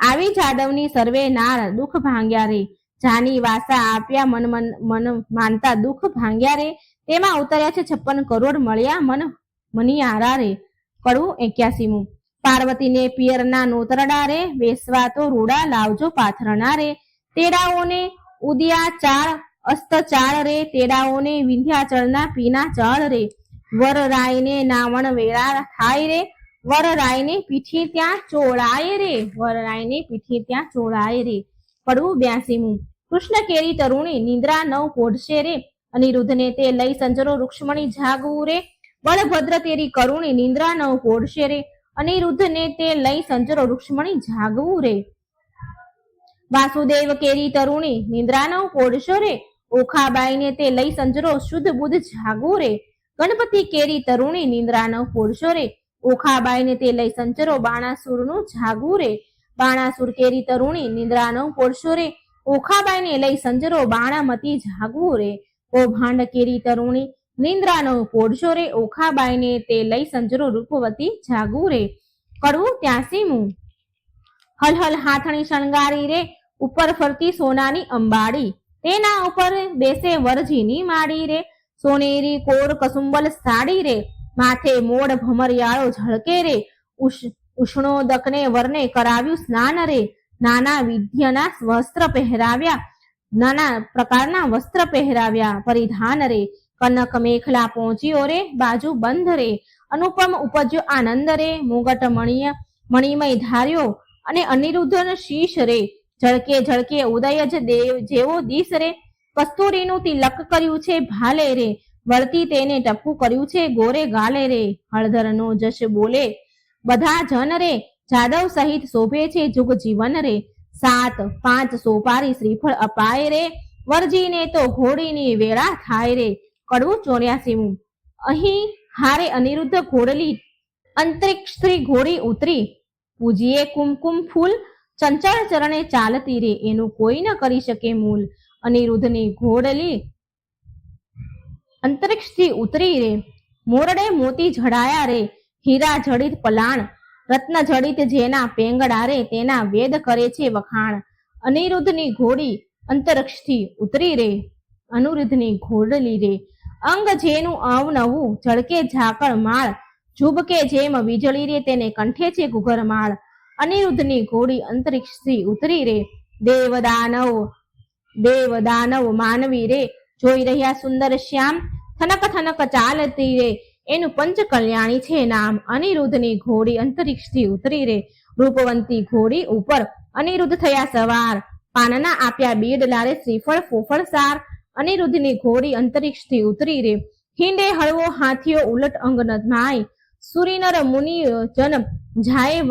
આવી જાદવની સર્વે નાર દુઃખ ભાંગ્યા રે, જાની વાસા આપ્યા મન માનતા દુઃખ ભાંગ્યા રે, તેમાં ઉતર્યા છે 56 કરોડ મળ્યા મનિયારા રે. કડવું 81મું. પાર્વતીને પિયરના નોતરડા રે, વેસવા તો રૂડા લાવજો પાથરણા રે. તેડાઓને ઉદિયા ચાળ અસ્ત ચાળ રે, તેડાઓને વિંધ્યાચળના પીના ચળ રે. વર રાયને નાવણ વેળા થાય રે, વર રાયને પીઠી ત્યાં ચોળાય રે, વર રાયને પીઠી ત્યાં ચોળાય રે. કડવું 82મું. કૃષ્ણ કેરી તરુણી નિંદ્રા નવ પોઢશે રે, અનિરુદ્ધને તે લઈ સંજરો રૂક્ષ્મણી જાગવું રે. બળભદ્ર તેરી કરુણી નિંદ્રા નવ પોઢશે રે, અનિરુદ્ધને તે લઈ સંજરો રૂક્ષ્મણી જાગવું રે. વાસુદેવ કેરી તરુણી નિંદ્રા નવ પોઢશો રે, ઓખાબાઈને તે લઈ સંજરો શુદ્ધ બુદ્ધ જાગવું રે. ગણપતિ કેરી તરુણી નિંદ્રા નવ પોઢશો રે, ઓખાબાઈને તે લઈ સંજરો બાણાસુરનું જાગવું રે. બાણાસુર કેરી તરુણી નિંદ્રા નવ પોઢશો રે, ઓખાબાઈને લઈ સંજરો બાણામતી જાગવું રે. કૌભાંડ કેરી તરુણી નિંદ્રા નવ પોઢશો રે, ઓખાબાઈને તે લઈ સંજરો રૂપવતી જાગવું રે. કડવું 83મું. હલ હલ હાથણી શણગારી રે, ઉપર ફરતી સોનાની અંબાડી, તેના ઉપર બેસે વરજીની માડી રે. સોનેરી કોર કસુંબલ સાડી રે, માથે મોડ ભમરિયાળો ઝળકે રે. ઉષ્ણોદકને વરને કરાવ્યું સ્નાન રે, નાના વિધ્યના વસ્ત્ર પહેરાવ્યા, નાના પ્રકારના વસ્ત્ર પહેરાવ્યા પરિધાન રે. કનક મેખલા પહોંચ્યો રે, બાજુ બંધ રે. અનુપમ ઉપજ્યો આનંદ રે, મુગટ મણિમય ધાર્યો અને અનિરુદ્ધન શીશ રે. ઝળકે ઝળકે ઉદય જ દેવ જેવો દિશ રે. કસ્તુરીનું તિલક કર્યું છે ભાલે રે, વળતી તેને ટપકું કર્યું છે ગોરે ગાલે રે. હળધરનો જશ બોલે બધા જન રે, જાદવ સહિત શોભે છે જુગ જીવન રે. 7 5 સોપારી શ્રીફળ અપાય રે, વરજીને તો ઘોડીની વેળા થાય રે. કડવું 84મું. અહીં હારે અનિરુદ્ધ ઘોડલી અંતરિક્ષથી ઘોડી ઉતરી, પૂજીએ કુમકુમ ફૂલ, ચંચળ ચરણે ચાલતી રે, એનું કોઈ ન કરી શકે મૂલ. અનિરુદ્ધની ઘોડલી અંતરિક્ષથી ઉતરી રે, મોરડે મોતી જડાયા રે. હીરા જડિત પલાણ, રત્ન જડિત જેના પેંગડા રે, તેના વેદ કરે છે વખાણ. અનિરુદ્ધની ઘોડી અંતરિક્ષથી ઉતરી રે, અનિરુદ્ધની ઘોડલી રે. અંગ જેનું અવનવું ઝળકે ઝાકળ માળ, ઝૂબકે જેમ વીજળી રે, તેને કંઠે છે ઘૂઘરમાળ. અનિરુદ્ધની ઘોડી અંતરિક્ષથી ઉતરી રે. દેવ દાનવ માનવી રે, જોઈ રહ્યા સુંદર શ્યામ, થનક થનક ચાલતી રે, એનું પંચ કલ્યાણી છે નામ. અનિરુદ્ધની ઘોડી અંતરિક્ષથી ઉતરી રે, રૂપવંતી ઘોડી ઉપર અનિરુદ્ધ થયા સવાર. પાનના આપ્યા બીડલા રે, શ્રીફળ ફોફળ સાર. અનિરુદ્ધની ઘોડી અંતરિક્ષથી ઉતરી રે, હિંડે હળવો હાથીઓ ઉલટ અંગ નમાય. સુરીનર મુનિ જન જાય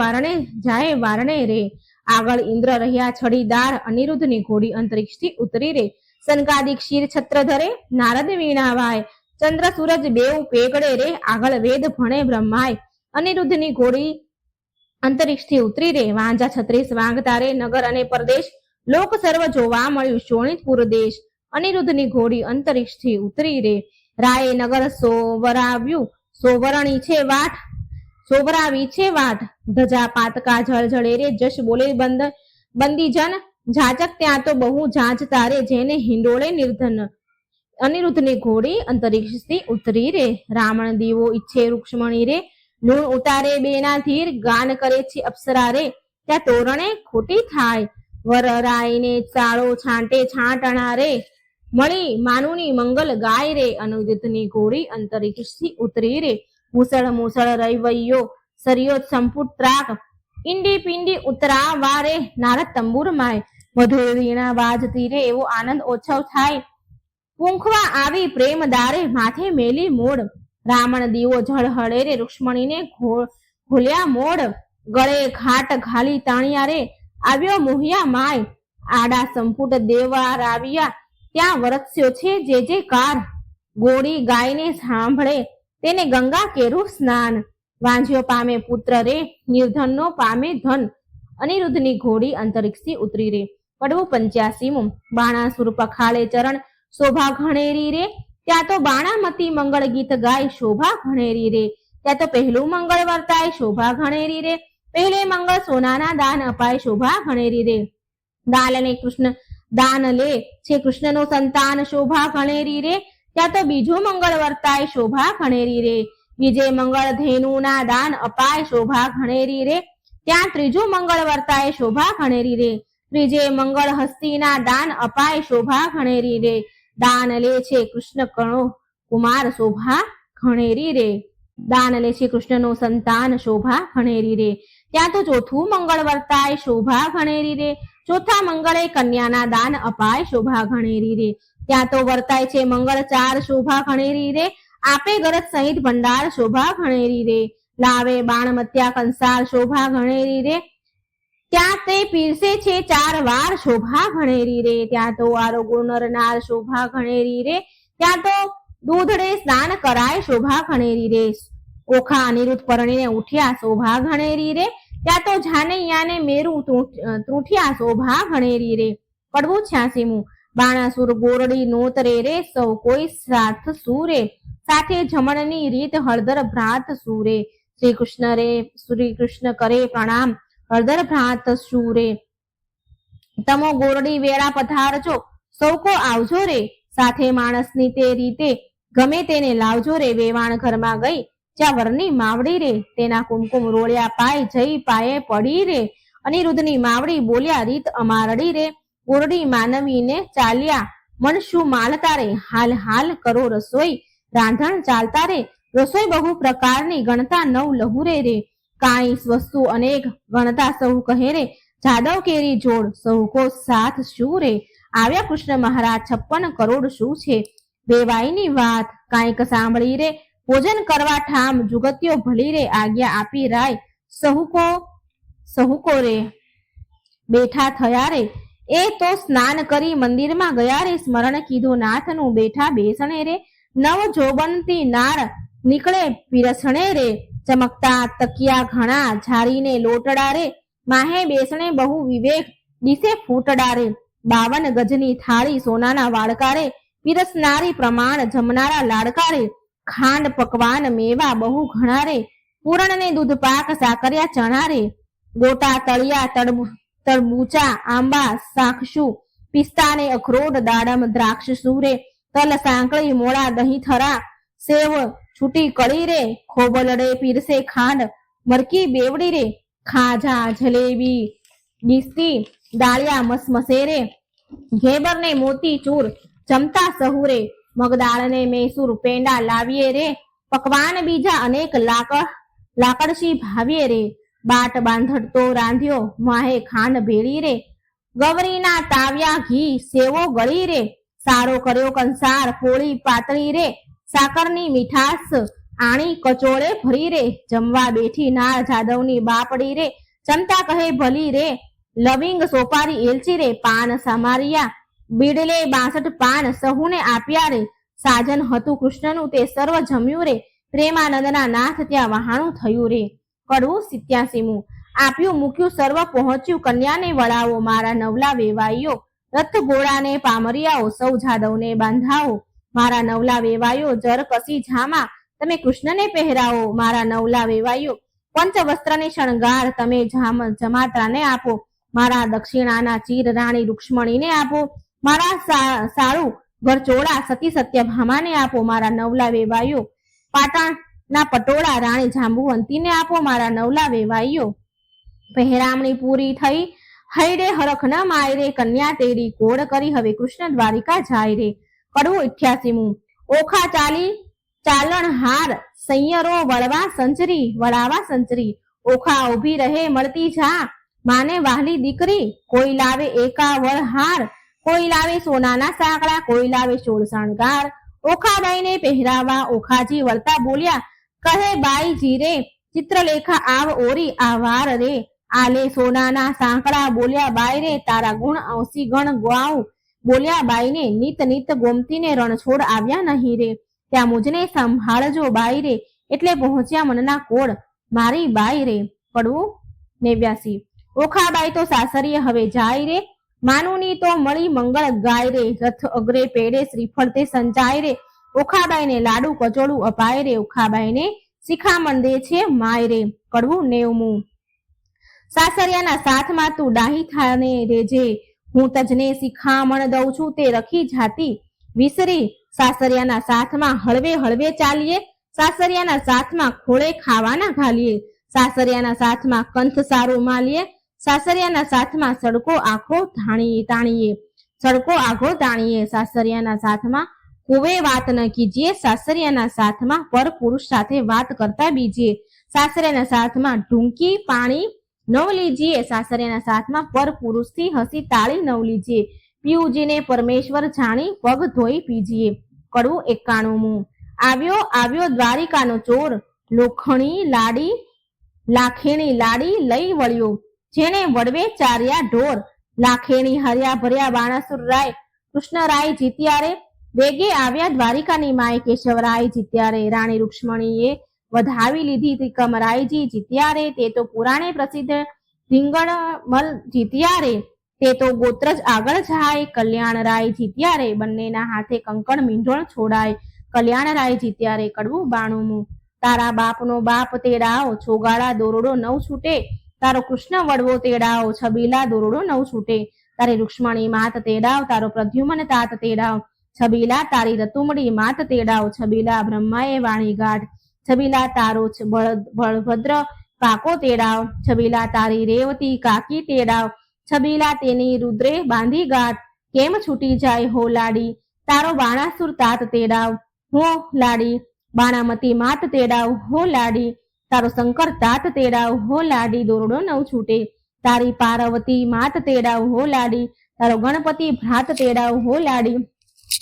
વારણે રે. આગળ ઇન્દ્ર રહ્યા છડીદાર, અનિરુદ્ધની ઘોડી અંતરિક્ષથી ઉતરી રે. સનકાદિક શિર છત્ર ધરે, નારદ વીણા વાય. ચંદ્ર સૂરજ બેઉ પેગડે રે, આગળ વેદ ભણે બ્રહ્માય. અનિરુદ્ધની ઘોડી અંતરિક્ષથી ઉતરી રે, વાંજા 36 વાંગતા રે, નગર અને પરદેશ લોક સર્વ જોવા મળ્યું શોણિતપુર દેશ. અનિરુદ્ધની ઘોડી અંતરિક્ષથી ઉતરી રે. રાયે નગર સોવરાવ્યું, સોવરણી છે વાટ, સોવરાવી છે વાટ. ધજા પાતકા જળજળે રે, જશ બોલે બંદીજન, જાચક ત્યાં તો બહુ જાંચતા રે, જેને હિંડોળે નિર્ધન. અનિરુદ્ધની ઘોડી અંતરિક્ષથી ઉતરી રે. રાવણ દીવો ઈચ્છે રૂક્ષ્મણી રે, નૂણ ઉતારે બેના ધીર, ગાન કરે છે અપ્સરા રે, ત્યાં તોરણે ખોટી થાય. વરરાયને ચાળો છાંટે છાંટણા રે, મળી માનુની મંગલ ગાય રે. અનિરુદ્ધની ઘોડી અંતરિક્ષથી ઉતરી રે. મુસળ મુસળ રૈવૈયો સરિયો સંપુટ ત્રાક, ઈંડી પિંડી ઉતરા વારે, નારદ તંબુર માય. મધુર વીણા વાજતી રે, એવો આનંદ ઓછવ થાય. પૂંખવા આવી પ્રેમ દારે, માથે મેલી મોડ. રાવણ દીવો ઝળહળે રે, રૂક્ષ્મણીને ઘોલ્યા મોડ. ગળે ઘાટ ઘાલી તાણિયા રે, આવ્યો મોહિયા માય. આડા સંપુટ દેવા રાવિયા, ત્યાં વરસ્યો છે જે જે કાર. ગોળી ગાયને સાંભળે, તેને ગંગા કેરું સ્નાન. વાંઝ્યો પામે પુત્ર રે, નિર્ધનનો પામે ધન. અનિરુદ્ધની ઘોડી અંતરિક્ષથી ઉતરી રે. કડવું 85મું. બાણાસુર પખાળે ચરણ, શોભા ઘણેરી રે, ત્યાં તો બાણામતી મંગળ ગીત ગાય, શોભા ઘણેરી રે. ત્યાં તો પહેલું મંગળ વર્તાય, શોભા ઘણેરી રે. પહેલે મંગળ સોનાના દાન અપાય, શોભા ઘણેરી રે. દાલને કૃષ્ણ દાન લે છે, કૃષ્ણનો સંતાન, શોભા ઘણેરી રે. ત્યાં તો બીજું મંગળ વર્તાય, શોભા ઘણેરી રે. બીજે મંગળ ધેનુના દાન અપાય શોભા ઘણેરી રે, ત્યાં ત્રીજું મંગળ વર્તાય શોભા ઘણેરી રે. ત્રીજે મંગળ હસ્તીના દાન અપાય શોભા ઘણેરી રે, દાન લે છે કૃષ્ણ કણો કુમાર શોભા ઘણેરી રે. દાન લે છે કૃષ્ણનો સંતાન શોભા ઘણેરી રે. ત્યાં તો ચોથું મંગળ વર્તાય શોભા ઘણેરી રે, ચોથા મંગળે કન્યાના દાન અપાય શોભા ઘણેરી રે. ત્યાં તો વર્તાય છે મંગળ ચાર શોભા ઘણેરી રે, આપે ગરજ સહિત ભંડાર શોભા ઘણેરી રે. લાવે બાણ મત્યા કંસાર શોભા ઘણેરી રે, ત્યાં તે પીરસે છે ચાર વાર શોભા ઘણેરી રે. ત્યાં તો આરોગો નર નાર શોભા ઘણેરી રે, ત્યાં તો દૂધડે સ્નાન કરાય શોભા ઘણેરી રે. ઓખા અનિરુદ્ધ પરણીને ઉઠ્યા શોભા ઘણેરી રે, ત્યાં તો જાનૈયાને મેરું ત્રૂઠ્યા શોભા ઘણેરી રે. કડવું 86મું. બાણાસુર ગોરડી નોતરે રે, સૌ કોઈ સાથ સૂરે, સાથે જમણની રીત હળદર ભ્રાત સૂરે. શ્રી કૃષ્ણ કરે પ્રણામ હળદર ભ્રાત સૂરે. તમો ગોરડી વેળા પધારજો, સૌ કો આવજો રે, સાથે માણસની તે રીતે ગમે તેને લાવજો રે. વેવાણ ઘરમાં ગઈ જ્યાં વરની માવડી રે, તેના કુમકુમ રોળ્યા પાય જઈ પાયે પડી રે. અનિરુદ્ધની માવડી બોલ્યા રીત અમારડી રે, ગોરડી માનવીને ચાલ્યા મન શું માલતા રે. હાલ હાલ કરો રસોઈ રાંધણ ચાલતા રે, રસોઈ બહુ પ્રકારની ગણતા નવ લહુરે રે. કાંઈ વસ્તુ અનેક ગણતા સૌ કહે રે, જાદવ કેરી જોડ સૌ કો સાથ શું રે. આવ્યા કૃષ્ણ મહારાજ 56 કરોડ શું છે, વેવાઈની વાત કાંઈક સાંભળી રે. ભોજન કરવા ઠામ જુગત્યો ભલી રે, આજ્ઞા આપી રાય સહુકો રે. બેઠા થયા રે, એ તો સ્નાન કરી મંદિરમાં ગયા રે, સ્મરણ કીધું નાથનું બેઠા બેસણે રે. નવ જોબનતી નાર નીકળે પીરસણે રે, ચમકતા તકિયા ઘણા ઝારીને લોટડા રે. માહે બેસણે બહુ વિવેક દિશે ફૂટડા રે, 52 ગજની થાળી સોનાના વાડકા રે, પીરસનારી પ્રમાણ જમનારા લાડકા રે. ખાંડ પકવાન મેવા બહુ ઘણા રે, પૂરણ ને દૂધ પાક સાકરિયા ચણા રે. ગોટા તળિયા તરબૂચા આંબા સાખશું, પિસ્તા ને અખરોટ દાડમ દ્રાક્ષ સુરે. તલ સાંકળી મોળા દહીં થરા, સેવ છૂટી કળી રે. ખોબલડે પીરસે ખાંડ મરકી બેવડી રે, ખાજા જલેબી ડીસતી દાળિયા મસમસે રે. ઘેબર ને મોતી ચૂર જમતા સહુરે, મગદાળ ને મેસૂર પેંડા લાવીએ રે. પકવાન બીજા અનેક લાકડશી ભાવીએ રે. બાટ બાંધડતો રાંધ્યો માહે ખાંડ ભેળી રે, ગવરીના તાવ્યા ઘી સેવો ગળી રે. સારો કર્યો કંસાર પોળી પાતળી રે, સાકરની મીઠાસ આણી કચોળે ભરી રે. જમવા બેઠી નાર જાદવની બાપડી રે, જમતા કહે ભલી રે. લવિંગ સોપારી એલચી રે, પાન સમારિયા બીડલે 62 પાન સહુને આપ્યા રે. સાજન હતું કૃષ્ણનું તે સર્વ જમ્યું રે, પ્રેમાનંદના નાથ ત્યાં વહાણું થયું રે. કડવું 87મું. આપ્યું મૂક્યું સર્વ પહોંચ્યું, કન્યાને વળાવો મારા નવલા વેવાઈઓ. રથ ઘોડાને પામરિયાઓ સૌ જાદવને બાંધાવો, મારા નવલા વેવાઈઓ. જર કસી જામા તમે કૃષ્ણને પહેરાવો, મારા નવલા વેવાઈઓ. પંચ વસ્ત્રને શણગાર તમે જમાત્રાને આપો, મારા દક્ષિણાના ચીર રાણી રૂક્ષ્મણીને આપો, મારા સાળું ઘરચોળા સતી સત્યભામાને આપો, મારા નવલા વેવાઈઓ. પાટણના પટોળા રાણી જાંબુવંતીને આપો, મારા નવલા વેવાઈઓ. પહેરામણી પૂરી થઈ હૈડે હરખ ન માયરે, કન્યા તેરી કોડ કરી હવે કૃષ્ણ દ્વારિકા જાય રે. કડવું 88મું. ઓખા ચાલણ હાર સૈયરો વળાવા સંચરી, ઓખા ઉભી રહે મળતી જા માને વાહલી દીકરી. કોઈ લાવે એકાવળ હાર, કોઈ લાવે સોનાના સાંકડા, કોઈ લાવે 16 શણગાર. ઓખાબાઈને પહેરાવા ઓખાજી વળતા બોલ્યા, કહે બાઈજી રે ચિત્રલેખા આવ ઓરી આવાર રે. આલે સોનાના સાંકડા બોલ્યા બાઈ રે, તારા ગુણ ઔસી ગણ ગાઉં બોલ્યા બાઈને. નિત નિત ગોમતીને રણછોડ આવ્યા નહીં રે, ત્યાં મુજને સંભાળજો બાઈ રે. એટલે પહોંચ્યા મનના કોડ મારી બાઈ રે. કડવું 89. ઓખાબાઈ તો સાસરીએ હવે જાય રે, માનુની તો મળી મંગળ ગાય રે. રથ અગ્રે પેડે શ્રીફળ તે સંચાય રે, ઓખાબાઈને લાડુ કચોળું અપાય રે. ઓખાબાઈને શિખામણ દે છે માય રે. કડવું 90મું. સાસરિયાના સાથમાં તું ડાહી થાને રેજે, હું તજને શિખામણ દઉં છું તે રખી જાતી વિસરી. સાસરિયાના સાથમાં હળવે હળવે ચાલીએ, સાસરિયાના સાથમાં ખોળે ખાવાના ઘાલીએ, સાસરિયાના સાથમાં કંથ સારું માલીએ, સાસરિયાના સાથમાં સડકો આખો તાણીએ, સડકો આઘો તાણીએ, સાસરિયાના સાથમાં કુવે વાત ન કીજીએ, સાસરિયાના સાથમાં પર પુરુષ સાથે વાત કરતા બીજીએ, સાસરિયાના સાથમાં ઢૂંકી પાણી નવ લીજીએ, સાસરિયાના સાથમાં પર પુરુષથી હસી તાળી નવ લીજીએ, પીયુજીને પરમેશ્વર જાણી પગ ધોઈ પીજીએ. કડવું 91મું. આવ્યો આવ્યો દ્વારિકાનો ચોર, લોખણી લાડી લાખેણી લાડી લઈ વળ્યો, જેણે વડવે ચાર્યા ઢોર, લાખેણી હર્યા ભર્યા બાણાસુર રાય, કૃષ્ણરાય જીત્યા રે, વેગે આવ્યા દ્વારિકાની માય, કેશવરાય જીત્યા રે, રાણી રૂક્ષ્મણીએ વધાવી લીધી ત્રિકમરાયજી જીત્યા રે, તે તો પુરાણે પ્રસિદ્ધ રીંગણમલ જીત્યા રે, તે તો ગોત્રજ આગળ જાય, કલ્યાણરાય જીત્યા રે, બંનેના હાથે કંકણ મીંઢોળ છોડાય, કલ્યાણરાય જીત્યા રે. કડવું 92મું. તારા બાપનો બાપ તેડાવ, છોગાળા દોરડો નવ છૂટે, તારો કૃષ્ણ વડવો તેડાવ, છબીલા દોરડો નવ છૂટે, તારી રૂક્ષ્મણી માત તેડાવ, તારો પ્રદ્યુમન તાત તેડાવ, છબીલા તારી રતુમડી માત તેડાવ, છબીલા બ્રહ્માએ વાણી ગાઢ, છબીલા તારો બળભદ્ર કાકો તેડાવ, છબીલા તારી રેવતી કાકી તેડાવ, છબીલા તેની રુદ્રે બાંધી ગાઢ, કેમ છૂટી જાય હો લાડી, તારો બાણાસુર તાત તેડાવ હો લાડી, બાણામતી માત તેડાવ હો લાડી, તારો શંકર તાત તેડાવ હો લાડી, દોરડો નવ છૂટે, તારી પાર્વતી માત તેડાવ હો લાડી, તારો ગણપતિ ભ્રાત તેડાવ હો લાડી,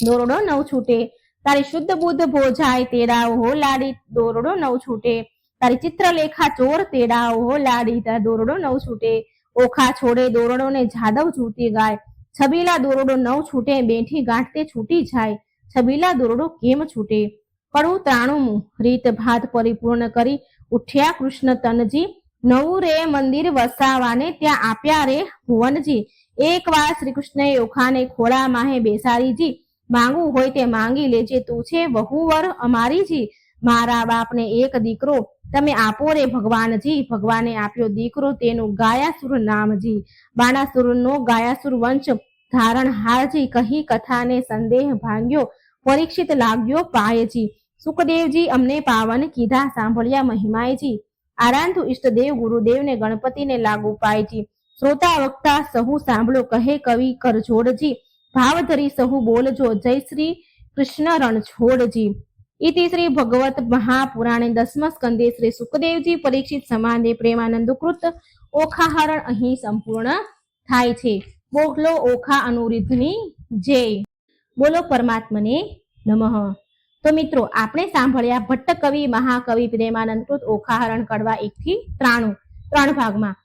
દોરડો નવ છૂટે, તારી શુદ્ધ બુદ્ધ ભોજાય તેડાવ હો લાડી, દોરડો નવ છૂટે, તારી ચિત્રલેખા ચોર તેડાવ હો લાડી, તારા દોરડો નવ છૂટે, ઓખા છોડે દોરડો ને જાદવ છૂટી ગાય, છબીલા દોરડો નવ છૂટે, બેઠી ગાંઠતે છૂટી જાય, છબીલા દોરડો કેમ છૂટે. કડવું 93મું. રીત ભાત પરિપૂર્ણ કરી ઉઠ્યા કૃષ્ણ તનજી, નવું રે મંદિર વસાવાને ત્યાં આપ્યા રે ભુવનજી, એક વાર શ્રી કૃષ્ણએ ઓખાને ખોળા માહે બેસાડીજી, માંગવું હોય તે માંગી લેજે, તું છે વહુવર અમારીજી, મારા બાપને એક દીકરો તમે આપો રે ભગવાનજી, ભગવાને આપ્યો દીકરો તેનું ગાયાસુર નામજી, બાણાસુરનો ગાયાસુર વંશ ધારણ હારજી, કહી કથાને સંદેહ ભાંગ્યો, પરીક્ષિત લાગ્યો પાયજી, સુખદેવજી અમને પાવન કીધા સાંભળ્યા મહિમાયજી, આરાંધુ ઈષ્ટદેવ ગુરુદેવને ગણપતિને લાગુ પાયજી, શ્રોતા વક્તા સહુ સાંભળો કહે કવિ કરજોડજી, ભાવ ધરી સહુ બોલજો જય શ્રી કૃષ્ણ રણછોડજી. ઇતિ શ્રી ભગવત મહાપુરાણે 10મા સ્કંદે શ્રી સુખદેવજી પરીક્ષિત સંવાદે પ્રેમાનંદકૃત ઓખાહરણ અહીં સંપૂર્ણ થાય છે. બોલો ઓખા અનુરુદ્ધની જય. બોલો પરમાત્મને નમઃ. તો મિત્રો આપણે સાંભળ્યા ભટ્ટ કવિ મહાકવિ પ્રેમાનંદકૃત ઓખાહરણ કડવા 1 થી 93 3 ભાગમાં.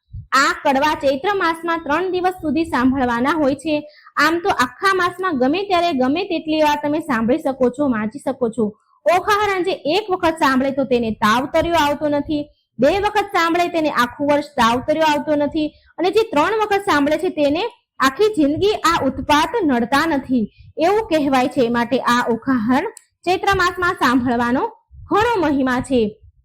આ કડવા ચૈત્ર માસમાં 3 દિવસ સુધી સાંભળવાના હોય છે. આમ તો આખા માસમાં ગમે ત્યારે ગમે તેટલી વાર તમે સાંભળી શકો છો, વાંચી શકો છો. ઓખાહરણ જે એક વખત સાંભળે તો તેને તાવતર્યો આવતો નથી, 2 વખત સાંભળે તેને આખું વર્ષ તાવતર્યો આવતો નથી, અને જે 3 વખત સાંભળે છે તેને આખી જિંદગી આ ઉત્પાત નડતા નથી એવું કહેવાય છે. માટે આ ઓખાહરણ ચૈત્ર માસમાં સાંભળવાનો ઘણો મહિમા છે,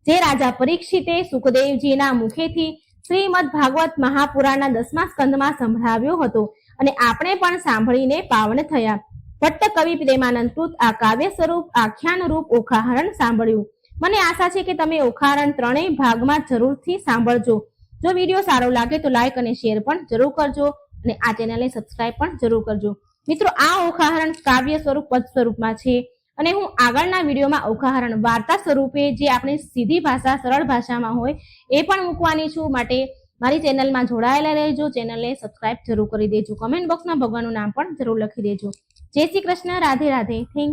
જે રાજા પરીક્ષિતે સુખદેવજીના મુખેથી શ્રીમદ ભાગવત મહાપુરાણના 10મા સ્કંદમાં સંભળાવ્યો હતો, અને આપણે પણ સાંભળીને પાવન થયા. ભટ્ટ કવિ પ્રેમાનંદકૃત આ કાવ્ય સ્વરૂપ આખ્યાન રૂપ ઓખાહરણ સાંભળ્યું. મને આશા છે કે તમે ઓખાહરણ 3 ભાગમાં જરૂરથી સાંભળજો. જો વિડીયો સારો લાગે તો લાઈક અને શેર પણ જરૂર કરજો, અને આ ચેનલને સબસ્ક્રાઇબ પણ જરૂર કરજો. મિત્રો, આ ઓખાહરણ કાવ્ય સ્વરૂપ પદ સ્વરૂપમાં છે, અને હું આગળના વિડીયોમાં ઓખાહરણ વાર્તા સ્વરૂપે, જે આપણી સીધી ભાષા સરળ ભાષામાં હોય એ પણ મૂકવાની છું. માટે મારી ચેનલમાં જોડાયેલા રહેજો, ચેનલને સબસ્ક્રાઇબ જરૂર કરી દેજો, કમેન્ટ બોક્સમાં ભગવાનનું નામ પણ જરૂર લખી દેજો. જય શ્રી કૃષ્ણ. રાધે રાધે. Thank you.